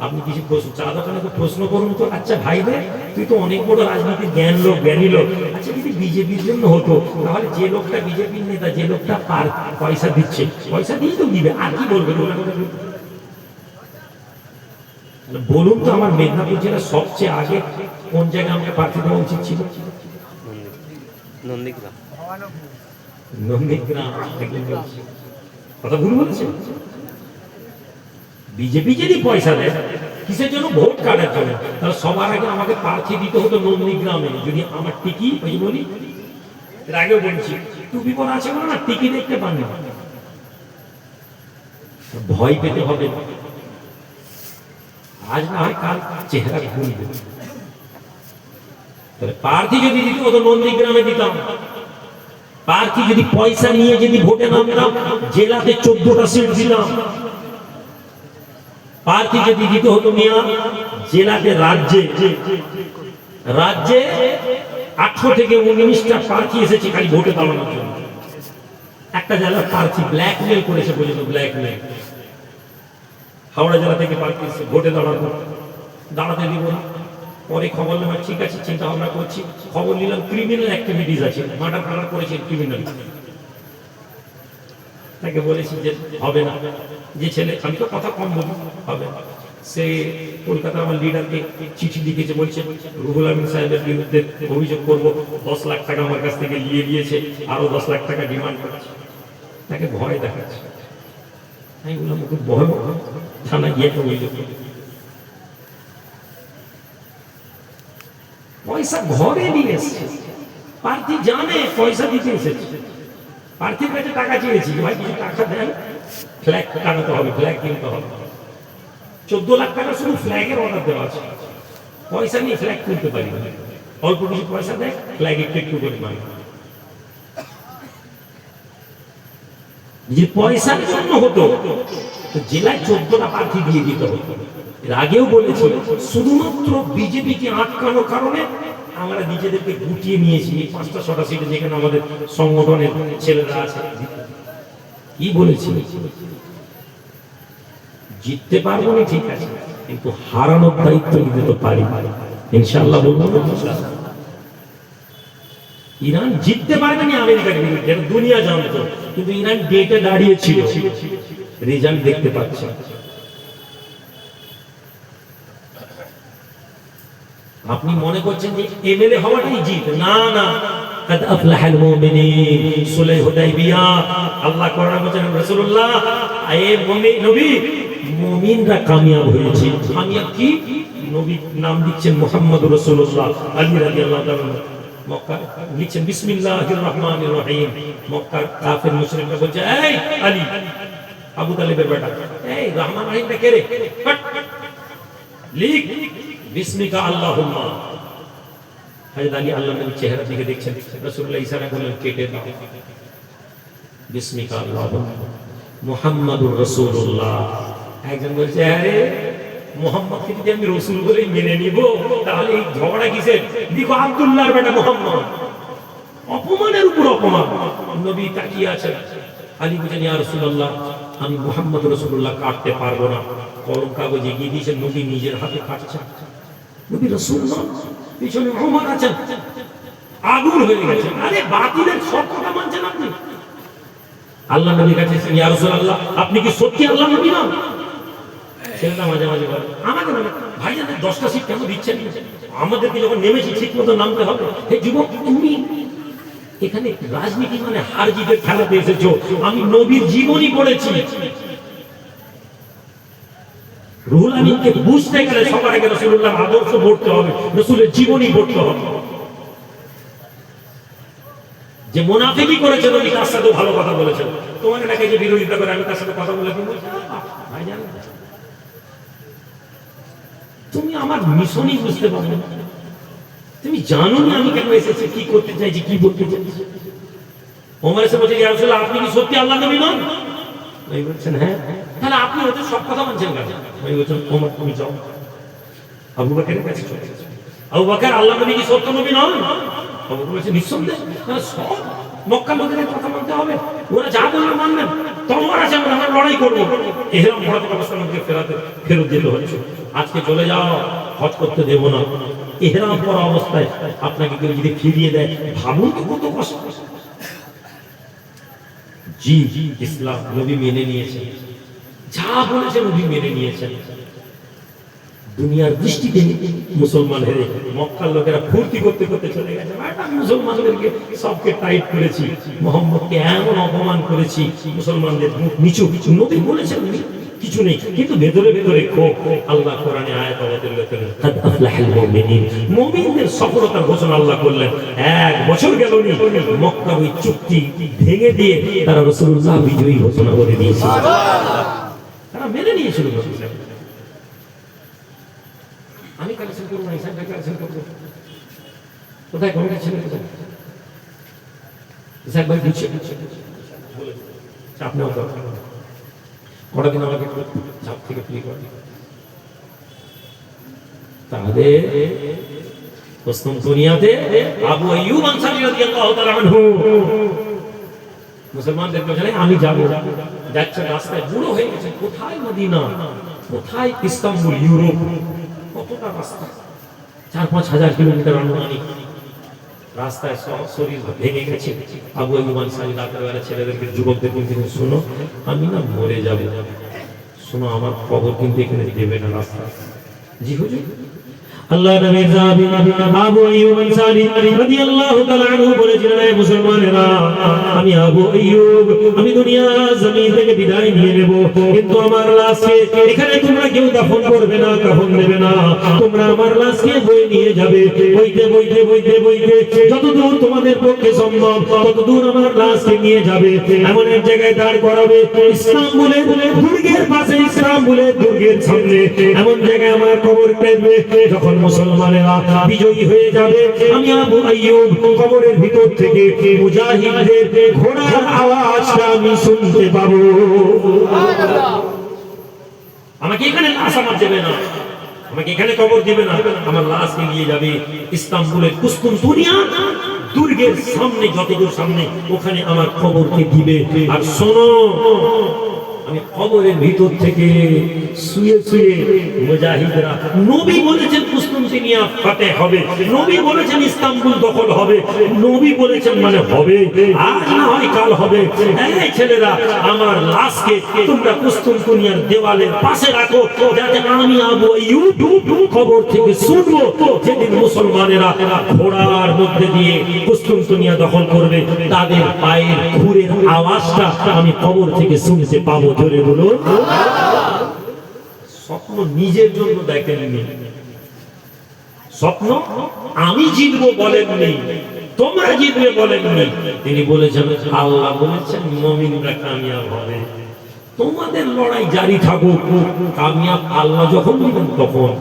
আপনি কিছু প্রশ্ন চা দোকানে তো প্রশ্ন করুন তো, আচ্ছা ভাই রে তুই তো অনেক বড় রাজনীতির জ্ঞানী লোক, আচ্ছা যদি বিজেপির জন্য হতো তাহলে যে লোকটা বিজেপির নেতা, যে লোকটা পয়সা দিচ্ছে, পয়সা দিয়ে তো দিবে, আর কি বলবে? বলুন তো আমার মেদিনীপুর জেলার সবচেয়ে আগে কোন জায়গায় আমাকে প্রার্থী দেওয়া উচিত ছিল? নন্দীগ্রাম। কথা ভুল বলেছে? বিজেপি যদি পয়সা দেয় কিসের জন্য? ভোট কাটার জন্য। তাহলে সবার আগে আমাকে প্রার্থী দিতে হতো নন্দীগ্রামে, যদি আমার টিকি ওই বলি, এর আগেও বলছি টুপি পরা আছে না, টিকি দেখতে পান না, ভয় পেতে হবে। আজ না হয় কাল চেহারা ভুলবে। তাহলে প্রার্থী যদি দিতে হতো নন্দীগ্রামে দিতাম, প্রার্থী যদি পয়সা নিয়ে যদি ভোটে নামতাম জেলাতে 14টা সিট দিতাম, প্রার্থী যদি দিতে হতো মিয়া জেলাতে, রাজ্যে 18 থেকে 19টা প্রার্থী এসেছে খালি ভোটে দাঁড়ানোর জন্য। একটা জেলার প্রার্থী ব্ল্যাকমেল করেছে, বলেছিল ব্ল্যাকমেল, হাওড়া জেলা থেকে প্রার্থী এসেছে ভোটে দাঁড়াতে দিব না। পরে খবর নিলাম, ঠিক আছে চিন্তা ভাবনা করছি, খবর নিলাম ক্রিমিনাল অ্যাক্টিভিটিস আছে, মার্ডার করেছে ক্রিমিনাল, তাকে বলেছি যে হবে না। যে ছেলে, আমি তো কথা কম বলি, হবে না, সে কলকাতা আমার লিডারকে চিঠি লিখেছে, বলছে রুহুল আমিন সাহেবের বিরুদ্ধে অভিযোগ করবো, 10 লাখ টাকা আমার কাছ থেকে নিয়ে দিয়েছে, আরো 10 লাখ টাকা ডিমান্ড করছে, তাকে ভয় দেখাচ্ছে। আমি বললাম ওকে ভয় থানা গিয়ে একটা অভিযোগ করবে, পয়সা ঘরে নিয়ে এসছে, প্রার্থী জানে পয়সা দিতে এসেছে, প্রার্থীর কাছে টাকা চেয়েছি, ভাই কিছু টাকা দেন, ফ্ল্যাগ টানাতে হবে, ফ্ল্যাগ কিনতে হবে, 14 লাখ টাকা শুধু ফ্ল্যাগের অর্ডার দেওয়া আছে, পয়সা নিয়ে ফ্ল্যাগ তুলতে পারি না, অল্প কিছু পয়সা দেয় ফ্ল্যাগ একটু করে মানে। যে পয়সার জন্য হতো তো জেলায় 14টা প্রার্থী দিয়ে দিতে হতো। এর আগেও বলেছি শুধুমাত্র বিজেপিকে আটকানোর কারণে আমরা নিজেদেরকে গুটিয়ে নিয়েছি এই 5টা 6টা সিটে, যেখানে আমাদের সংগঠনের ছেলেরা আছে। কি বলেছি? জিততে পারবো না ঠিক আছে, কিন্তু হারানোর দায়িত্ব নিতে তো পারি, ইনশাআল্লাহ বলবো না। ইরান জিততে পারবে না আমেরিকার বিরুদ্ধে, এটা দুনিয়া জানতো, কিন্তু ইরান ডেটে দাঁড়িয়েছিল, রেজাল্ট দেখতে পাচ্ছে। আপনি মনে করছেন যে এমএলএ হওয়াটাই জিত? না না, قد افلح المؤمنين সুলহ হুদাইবিয়া, আল্লাহ কোরআনে বলেন রাসূলুল্লাহ এ মুমিন নবী, মুমিনরা কামিয়াব হয়েছে। কামিয়াব কি? নবী নাম দিচ্ছেন মুহাম্মদুর রাসূলুল্লাহ, আলী রাদিয়াল্লাহু তাআলা মক্কা লিখছেন বিসমিল্লাহির রহমানির রহিম। মক্কার কাফের মুশরিকরা বলছে, এই আলী, আবু তালেবের বেটা, এই রহমান রহিমটা কে রে? হাট, লিখ বিসমিকা আল্লাহুম্মা। হযরত আলী আল্লাহর নবীর চেহারা দিকে দেখছেন, রাসূলুল্লাহ ইশারা করলেন কেটে দাও। বিসমিকা আল্লাহুম্মা মুহাম্মাদুর রাসূলুল্লাহ। একজন বলছে, আরে মুহাম্মদকে যদি আমি রাসূল বলেই মেনে নিব, তাহলে এই ঝগড়া কিসের? দেখো আব্দুল্লাহর বেটা মুহাম্মদ, অপমানের উপর অপমান। নবী তাকিয়ে আছেন। আলী বলেন, ইয়া রাসূলুল্লাহ, আমি মুহাম্মদ রাসূলুল্লাহ কাটতে পারবো না। কলম কাগজে এগিয়ে দিয়েছেন, নবী নিজের হাতে কাটছেন। নবী রাসূল নন, পিছনে ওমর আছেন, আগুন হয়ে গেছে। আরে বাতিলের সব কথা মানছেন আপনি? আল্লাহ নবীর কাছে এসে, ইয়া রাসূলুল্লাহ, আপনি কি সত্যি আল্লাহ নবী নন? ছেলেটা মাঝে মাঝে বলে, আমাকে না ভাইজান 10টা সিট কেন দিচ্ছেন? আমাদেরকে যখন নেমেছি ঠিক মতো নামতে হবে। হে যুবক, তুমি এখানে রাজনীতি মানে হার জিতের খেলাতে এসেছো। আমি নবীর জীবনী পড়েছি। রুহুল আমিনকে বুঝতে গেলে সবার আগে রাসূলুল্লাহ আদর্শ পড়তে হবে, রাসূলের জীবনী পড়তে হবে। যে মুনাফিকি করেছে নবী তার সাথে ভালো কথা বলেছেন, তোমাকে নাকি যে বিরোধিতা করে আমি তার সাথে কথা বলে দিই, ভাইজান তুমি আমার মিশনই বুঝতে পারবে না। তুমি জানো না আমি কেন এসেছি, কি করতে চাইছি, কি বলতে চাইছি। ওমর এসে বলছে, ইয়া রাসূলুল্লাহ, আপনি কি সত্যি আল্লাহর নবী নন? নবী বলছেন, হ্যাঁ। তাহলে আপনি ওদের সব কথা মানছেন কেন? নবী বলছেন, ওমর তুমি যাও। আবু বকরের কাছে চলে গেছে। আবু বকর, আল্লাহর নবী কি সত্য নবী নন? আবু বকর বলছে, নিঃসন্দেহে। তাহলে সব মক্কার লোকেদের কথা মানতে হবে, ওরা যা বলবে মানবেন। তলোয়ার আছে, আমরা লড়াই করবো। এরকম ঘটক অবস্থান আমাকে ফেরত যেতে হচ্ছে। আজকে চলে যাও, হজ করতে দেবো না। এহরাম পরা অবস্থায় আপনাকে কেউ যদি ফিরিয়ে দেয়, ভাবুন তো কত কষ্ট। জি ইসলাম নবী মেনে নিয়েছেন, যা বলেছে নবী মেনে নিয়েছেন। দুনিয়ার দৃষ্টিতে মুসলমান হেরে মক্কার লোকেরা ফুর্তি করতে করতে চলে গেছে। মুসলমানদেরকে সবকে টাইট করেছি, মুহাম্মদকে এমন অপমান করেছি, মুসলমানদের মুখ নিচু। কিছু নবী বলেছেন কিছু নেই, কিন্তু ভেতরে ভেতরে ক্ষোভ। আল্লাহ কোরআনে আয়াত অবতীর্ণ করেন, কাদ আফলাহাল মুমিনিন, মুমিনদের সফলতার ঘোষণা আল্লাহ করলেন। 1 বছর গেল নি, মক্কার ওই চুক্তি ভেঙে দিয়ে তারা রাসূলুল্লাহ বিজয়ী ঘোষণা করে দিয়েছে। তারা মেনে নিয়েছিল। আমি কালেকশন করবো না, ইসলামটা কালেকশন করবো। কোথায় কমিটি ছিল? ইসলাম ভাই বুঝছে, আপনিও কটা দিন আমাকে চাপ থেকে ফ্রি করে। তাহলে প্রথম দুনিয়াতে আবু আইয়ুব আনসারী রাদিয়াল্লাহু তাআলা আনহু মুসলমানদের বলেন, আমি যাব। যাচ্ছে, রাস্তায় বুড়ো হয়ে গেছে। কোথায় মদিনা, কোথায় ইস্তাম্বুল, ইউরোপ, কতটা রাস্তা, 4-5 হাজার কিলোমিটার আনুমানিক রাস্তায়। শরীর ভেঙে গেছে। আবু আইয়ুব আনসারী রাতের বেলা ছেলেদেরকে, যুবকদেরকে বলছেন, শোনো, আমি না মরে যাব, শোনো, আমার কবর কিন্তু এখানে দেবে না রাস্তা। জি হুজুর। আল্লাহ নবীর সাহাবী আবু আইয়ুব আনসারী রাদিয়াল্লাহু তাআলা আনহু বলেছিলেন, হে মুসলমানেরা, আমি আবু আইয়ুব, আমি দুনিয়া জমিন থেকে বিদায় নিয়ে নেব, কিন্তু আমার লাশকে এখানে তোমরা কেউ দাফন করবে না, কাফন দেবে না। তোমরা আমার লাশকে বয়ে নিয়ে যাবে, বইতে বইতে বইতে বইতে যতদূর তোমাদের পক্ষে সম্ভব ততদূর আমার লাশকে নিয়ে যাবে। এমন এক জায়গায় দাঁড় করাবে, ইস্তাম্বুলের দুর্গের পাশে, ইস্তাম্বুলের দুর্গের সামনে এমন জায়গায় আমার কবর পেবে। যখন মুসলমানেরা বিজয়ী হয়ে যাবে, আমি আবু আইয়ুব কবরের ভিতর থেকে মুজাহিদদের ঘোড়ার আওয়াজটা আমি শুনতে পাবো। আমাকে এখানে লাশ আমার দেবে না, আমাকে এখানে কবর দিবে না, আমার লাশকে নিয়ে যাবে ইস্তাম্বুলের কুস্তুনতুনিয়া দুর্গের সামনে, যতদূর সামনে ওখানে আমার কবরকে দিবে। আর শোনো, আমি কবরের ভিতর থেকে শুয়ে শুয়ে মুজাহিদরা, নবী বলেছেন কুস্তুনতুনিয়া ফাতে হবে, নবী বলেছেন ইস্তাম্বুল দখল হবে, নবী বলেছেন মানে হবে, আজ না হয় কাল হবে। এই ছেলেরা, আমার লাশকে তোমরা কুস্তুনতুনিয়ার দেওয়ালের পাশে রাখো, যাতে আমি আবু আইয়ুব কবর থেকে শুনবো যেদিন মুসলমানেরা ঘোড়ার মধ্যে দিয়ে কুস্তুনতুনিয়া দখল করবে, তাদের পায়ের খুরের আওয়াজটা আমি কবর থেকে শুনতে পাবো। জোরে বলুন। স্বপ্ন নিজের জন্য দেখেননি, স্বপ্ন আমি জিতবো বলেননি, তোমরা জিতবে বলেননি, তিনি বলেছেন আল্লাহ বলেছেন মুমিনরা কামিয়াব হবে। তোমাদের লড়াই জারি থাকুক, কামিয়াব আল্লাহ যখন দিবেন তখন।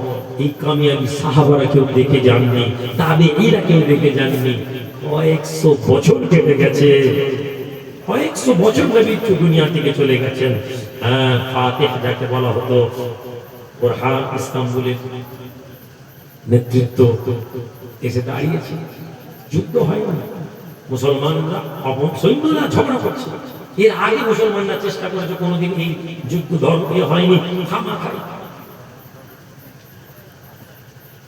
এই কামিয়াবি সাহাবারা কেউ দেখে যাননি, তাবেঈরা কেউ দেখে যাননি। কয়েকশো বছর কেটে গেছে, কয়েকশো বছর নবী দুনিয়া থেকে চলে গেছেন। ফাতিহ যাকে বলা হতো, বুরহান ইস্তাম্বুলের নেতৃত্ব এসে দাঁড়িয়েছে। যুদ্ধ হয় না, মুসলমানরা সৈন্যরা ঝগড়া করছে। এর আগে মুসলমানরা চেষ্টা করেছে, কোনোদিন এই যুদ্ধ ধর্ম হয়নি, খামাখাই।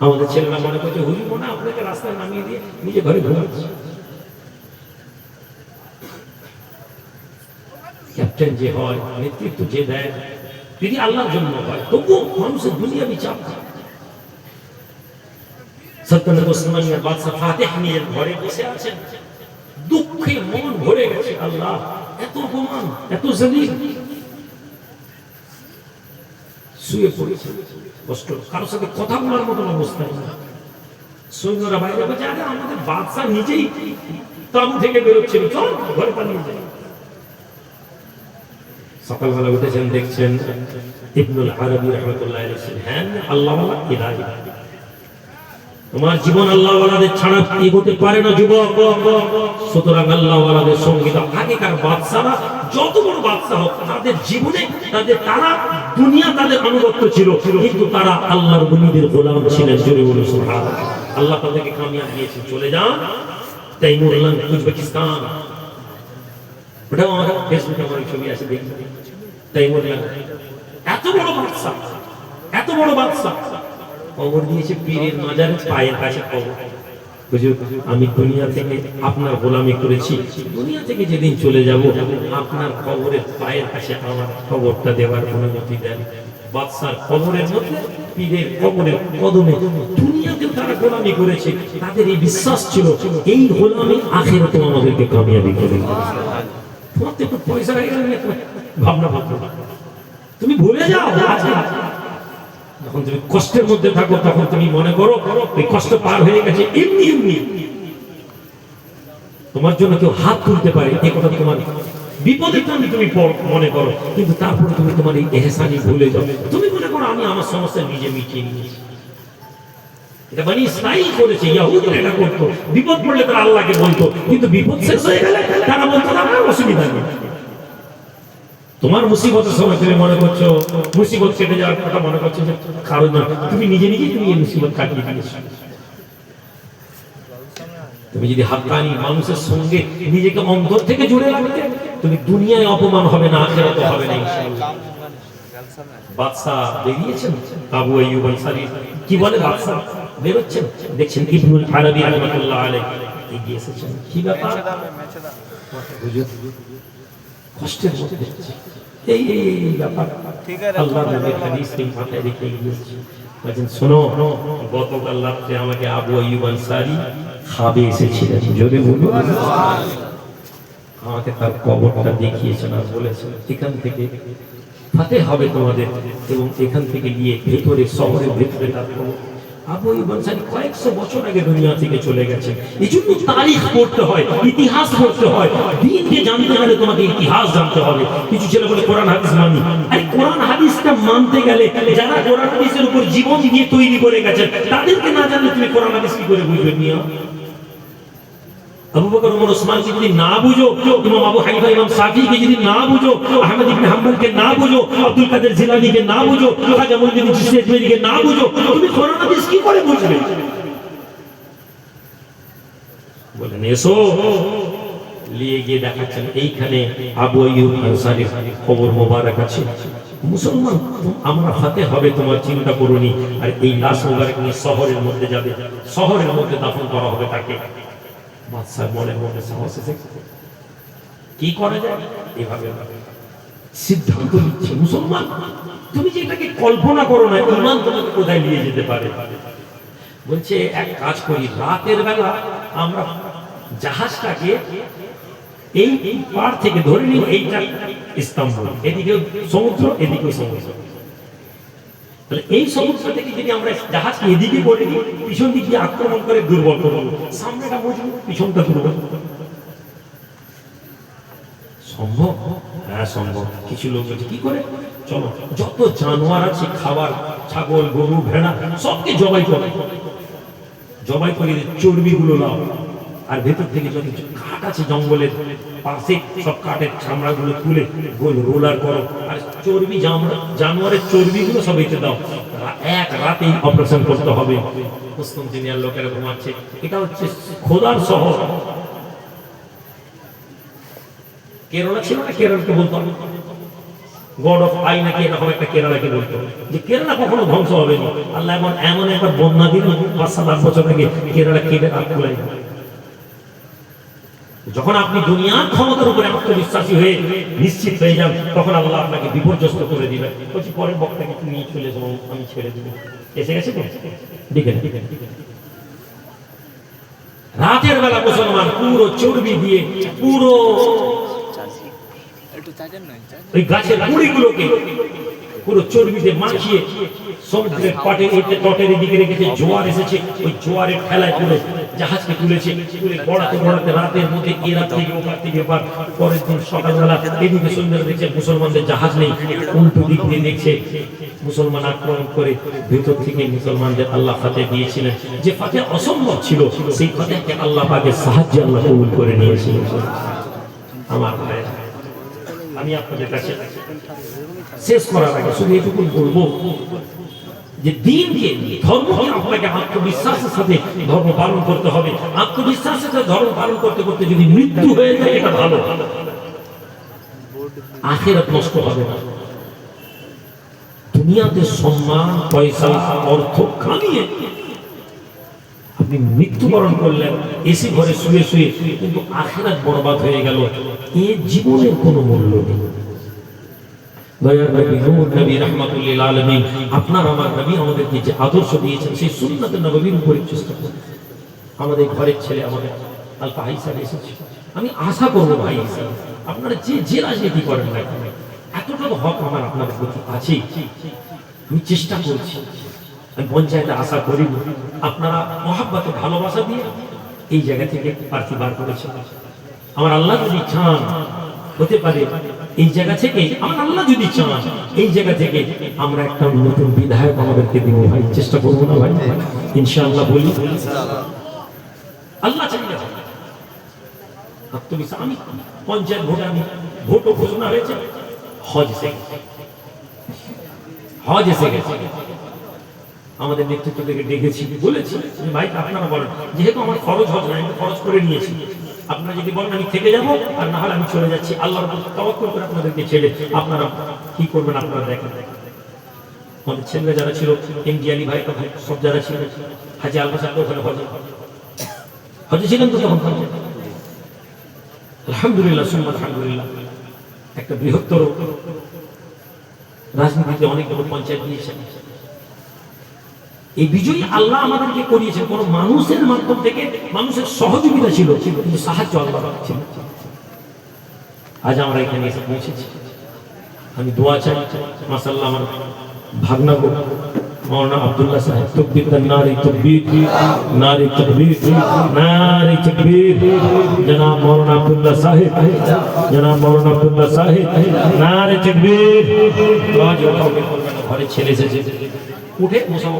আমাদের ছেলেরা মনে করছে হুজুর মনে আপনাকে রাস্তায় নামিয়ে দিয়ে নিজে ঘরে ঘুমাচ্ছে। ক্যাপ্টেন যে হয়, নেতৃত্ব যে দেয়, যদি আল্লাহর জন্য হয়, তবুও মানুষের দুনিয়া বিচার। সত্তর ওসমানিয়ার বাদশা ফাতিহ নিয়ে ঘরে বসে আছেন, দুঃখে মন ভরে গেছে। আল্লাহ এত অপমান, এত জলিল, শুয়ে পড়েছে, কষ্ট, কারোর সাথে কথা বলার মতন অবস্থা নেই। সৈন্যরা বাইরে বলছে আরে আমাদের বাদশা নিজেই তাবু থেকে বেরোচ্ছিল, চল ঘরে পালিয়ে যাই। সকালবেলা উঠেছেন, দেখছেন ইবনুল আরবি রাহমাতুল্লাহ আলাইহি, হ্যাঁ আল্লাহ ইলাহি, তোমার জীবন আল্লাহ ওয়ালাদের ছাড়া এগোতে পারে না যুবক। সুতরাং আল্লাহ ওয়ালাদের সঙ্গে আগেকার বাদশারা যত বড় বাদশা হোক, তাদের জীবনে তারা দুনিয়া তাদের আনুগত্য ছিল, কিন্তু তারা আল্লাহর ওলিদের গোলাম ছিলেন। জোরে বলুন সুবহানাল্লাহ। আল্লাহ তাদেরকে কামিয়াব দিয়েছেন। চলে যান তাইমুরলান, উজবেকিস্তান, ওটাও আমার ফেসবুকে আমার ছবি আছে, দেখি তাইমুরলান। এত বড় বাদশা, এত বড় বাদশা, কবর দিয়েছে পীরের মাজারের পায়ের কাছে কবর। হুজুর আমি দুনিয়া থেকে আপনার গোলামি করেছি, দুনিয়া থেকে যেদিন চলে যাব আপনার কবরের পায়ের কাছে আমার কবরটা দেওয়ার অনুমতি দেন। বাদশার কবরের মধ্যে, পীরের কবরের কদমে দুনিয়াতে তারা গোলামি করেছে, তাদের এই বিশ্বাস ছিল এই গোলামি আখিরাতে আমাদেরকে কামিয়াবি করে। তোমার তো একটু পয়সা হয়ে গেলে ভাবনা ভাবনা, তুমি ভুলে যাও। যখন তুমি কষ্টের মধ্যে থাকো তখন তুমি মনে করো এই কষ্ট পার হয়ে গেছে, এমনি এমনি তোমার জন্য কেউ হাত তুলতে পারে, এই কথা তোমার বিপদের টাইমে তুমি মনে করো, কিন্তু তারপরে তুমি তোমার এই ইহসানি ভুলে যাও। তুমি মনে করো আমি আমার সমস্যা নিজে মিটিয়ে নিয়েছি। এটা বনি ইসরাইল করেছে, ইহুদিরা এটা করতো। বিপদ পড়লে তারা আল্লাহকে বলতো, কিন্তু বিপদ শেষ হয়ে গেলে তারা বলতো আমার অসুবিধা নেই। তোমার মুসিবতের সময় তুমি মনে করছো মুসিবত কেটে যাওয়ার কথা মনে করছো, কারণ তুমি নিজে নিজে তুমি এই মুসিবত কাটিয়ে দিয়েছো। তুমি যদি হাক্কানি মানুষের সঙ্গে নিজেকে অন্তর থেকে জুড়ে রাখতে, তুমি দুনিয়ায় অপমান হবে না, আখিরাতে হবে না ইনশাআল্লাহ। বাদশা বেরিয়েছেন, আবু আইয়ুব আনসারী কি বলে, বাদশা বেরোচ্ছেন, দেখছেন ইবনুল আরবি রাহমাতুল্লাহ আলাইহি এগিয়ে এসেছেন। কি ব্যাপার হুজুর? কষ্টের মধ্যে এই ব্যাপার আল্লাহর নবীর হাদিসে মাথায় রেখে গিয়েছে। বলেন শোনো, গতকাল রাতে আমাকে আবু আইয়ুব আনসারী খাবে এসেছিলেন। জোরে বলুন সুবহানাল্লাহ। আমাকে তার কবরটা দেখিয়েছেন আর বলেছেন এখান থেকে ফাতে হবে তোমাদের, এবং এখান থেকে গিয়ে ভেতরে শহরের ভেতরে তার কবর। আবু আইয়ুব আনসারী কয়েকশো বছর আগে দুনিয়া থেকে চলে গেছেন। এই জন্য তারিখ পড়তে হয়, ইতিহাস পড়তে হয়। দিনকে জানতে গেলে তোমাকে ইতিহাস জানতে হবে। কিছু ছেলে বলে কোরআন হাদিস মানি, আরে কোরআন হাদিসটা মানতে গেলে যারা কোরআন হাদিসের উপর জীবন দিয়ে তৈরি করে গেছেন তাদেরকে না জানলে তুমি কোরআন হাদিস কি করে বুঝবে? নিয়া আবু বকর ওমর ওসমানকে যদি না বুঝো, ইমাম আবু হানিফা ইমাম শাফিঈকে যদি না বুঝো, আহমদ ইবনে হাম্বলকে না বুঝো, আব্দুল কাদের জিলানীকে না বুঝো, খাজা মুঈনুদ্দিন চিশতি আজমেরীকে না বুঝো, তুমি কোরআন হাদিস কি করে বুঝবে? বলেন এসো, নিয়ে গিয়ে দেখাচ্ছেন এইখানে আবু আইয়ুব আনসারীর কবর মোবারক আছে। মুসলমান আমরা ফাতে হবে তোমার চিন্তা করুনি। আর এই লাশ মোবারক নিয়ে শহরের মধ্যে যাবে, শহরের মধ্যে দাফন করা হবে তাকে। বাদশার মনের মধ্যে সাহস এসে কি করা যায়, এভাবে সিদ্ধান্ত নিচ্ছে। মুসলমান তুমি যে এটাকে কল্পনা করো না, ঈমান তোমাকে কোথায় নিয়ে যেতে পারে। বলছে এক কাজ করি, রাতের বেলা আমরা জাহাজটাকে এই পাড় থেকে ধরে নিব, এইটা ইস্তাম্বুল, এদিকে সমুদ্র এদিকে সমুদ্র, তাহলে এই সমস্যা থেকে যদি আমরা জাহাজকে এদিকে করে দিই, পিছন দিক দিয়ে আক্রমণ করে দুর্বল করবো, সামনেটা মজবুত পিছনটা দুর্বল, সম্ভব? হ্যাঁ সম্ভব। কিছু লোক বলছে কি করে, চলো যত জানোয়ার আছে খাবার, ছাগল গরু ভেড়া সবকে জবাই করে, জবাই করে চর্বিগুলো নাও, আর ভেতর থেকে যত কাঠ আছে জঙ্গলের পাশে সব কাঠের চামড়াগুলো তুলে গোল রোলার করো, আর চর্বি জানোয়ারের চর্বিগুলো সব এতে দাও, এক রাতেই অপারেশন করতে হবে। মুসলিম দুনিয়ার লোকেরা ঘুমাচ্ছে। এটা হচ্ছে খোদার শহর। কেরালা ছিল না, কেরলকে বলতো গড অফ আই নাকি এরকম একটা কেরালাকে বলতো, যে কেরালা কখনো ধ্বংস হবে না। আল্লাহ এমন একবার বন্যা দিল 5-7 বছর আগে, কেরালা কেটে আর কুলাই। যখন আপনি দুনিয়ার ক্ষমতার উপরে আত্মবিশ্বাসী হয়ে নিশ্চিত হয়ে যান, তখন আল্লাহ আপনাকে বিপর্যস্ত করে দিবেন। বলছি পরের বক্তাকে তুমি নিয়ে চলে যাবো, আমি ছেড়ে দিব। এসে গেছে তো দেখেন, রাতের বেলা মুসলমান পুরো চর্বি দিয়ে পুরো ওই গাছের গুঁড়িগুলোকে পুরো চর্বিতে মাখিয়ে সমুদ্রের পাটে তটের দিকে রেখেছে। জোয়ার এসেছে, ওই জোয়ারের ঠেলায় পুরো জাহাজকে তুলেছে, তুলে গড়াতে গড়াতে রাতের মধ্যে এ রাত থেকে ওপার থেকে এবার পরের দিন সকালবেলা এদিকে সন্ধ্যা দেখছে মুসলমানদের জাহাজ নেই, উল্টো দিক দিয়ে দেখছে মুসলমান আক্রমণ করে ভেতর থেকে মুসলমানদের আল্লাহ ফাতে দিয়েছিলেন। যে ফাতে অসম্ভব ছিল, সেই ফাতেকে আল্লাহ পাকের সাহায্যে আল্লাহ কবুল করে নিয়েছিলেন। আমার ভাইরা, আমি আপনাদের কাছে শেষ করার আগে শুধু এটুকু বলবো যে দিনকে, ধর্মকে আপনাকে আত্মবিশ্বাসের সাথে ধর্ম পালন করতে হবে। আত্মবিশ্বাসের সাথে ধর্ম পালন করতে করতে যদি মৃত্যু হয়ে যায়, এটা ভালো, আখিরাত নষ্ট হবে না। দুনিয়াতে সম্মান পয়সা অর্থ কামিয়ে আপনি মৃত্যুবরণ করলেন এসি ঘরে শুয়ে শুয়ে, কিন্তু আখিরাত বরবাদ হয়ে গেল। এই জীবনের কোনো মূল্য নেই। দয়ার নবী নূর নবী রাহমাতুল লিল আলামিন, আপনার আমার নবী আমাদেরকে যে আদর্শ দিয়েছেন, সেই সুন্নাতে নববীর উপরে চেষ্টা করুন। আমাদের ঘরের ছেলে আমাদের আলফা হিসাবে এসেছে, আমি আশা করবো ভাই হিসাবে আপনারা যে রাজনীতি করেন না, এতটা তো হক আমার আপনাদের প্রতি আছেই। আমি চেষ্টা করছি, আমি পঞ্চায়েতে আশা করি আপনারা মহাব্বতে ভালোবাসা দিয়ে এই জায়গা থেকে প্রার্থী বার করেছেন। আমার আল্লাহ যদি চান হতে পারে এই জায়গা থেকে, আমার আল্লাহ যদি চান এই জায়গা থেকে আমরা একটা নতুন বিধায়ক আমাদেরকে দিব। ভাই চেষ্টা করবো না ভাই, ইনশাআল্লাহ বলি আল্লাহ চাইলে আত্মবিশ্বাস। আমি পঞ্চায়েত ভোটে আমি ভোটও ঘোষণা হয়েছে, হজ এসে গেছে। আমাদের নেতৃত্ব থেকে ডেকেছি, বলেছি ভাই আপনারা বলেন, যেহেতু আমার খরচ হজ না, আমি খরচ করে নিয়েছি, আপনারা যদি বলেন আমি থেকে যাবো, আর না হলে আমি চলে যাচ্ছি, আল্লাহর উপর তাওয়াক্কুল করে আপনাদেরকে ছেড়ে আপনারা কি করবেন আপনারা দেখেন। আমাদের ছেলেরা যারা ছিল, এমডি আলী ভাই সব যারা ছিল, হাজি আলবা সাহেব ওখানে হজে ছিলেন তো তখন। আলহামদুলিল্লাহ সুম্মা আলহামদুলিল্লাহ, একটা বৃহত্তর রাজনীতিতে অনেকগুলো পঞ্চায়েত দিয়েছেন। এই বিজয়ী আল্লাহ আমাদেরকে করিয়েছেন, কোন মানুষের মাধ্যম থেকে, মানুষের সহযোগিতা ছিল, কিন্তু সাহায্য আল্লাহ ছিল। আজ আমরা এখানে এসে পৌঁছেছি। আমি দোয়া চাই, মাশাআল্লাহ আমার ভাগনা গো মৌলানা আব্দুল্লাহ সাহেব, তকবীর নারে তকবীর, নারে তকবীর, নারে তকবীর। জনাব মৌলানা আব্দুল্লাহ সাহেব, জনাব মৌলানা আব্দুল্লাহ সাহেব, নারে তকবীর। ঘরে ছেলে এসেছে, উঠে মুসাফা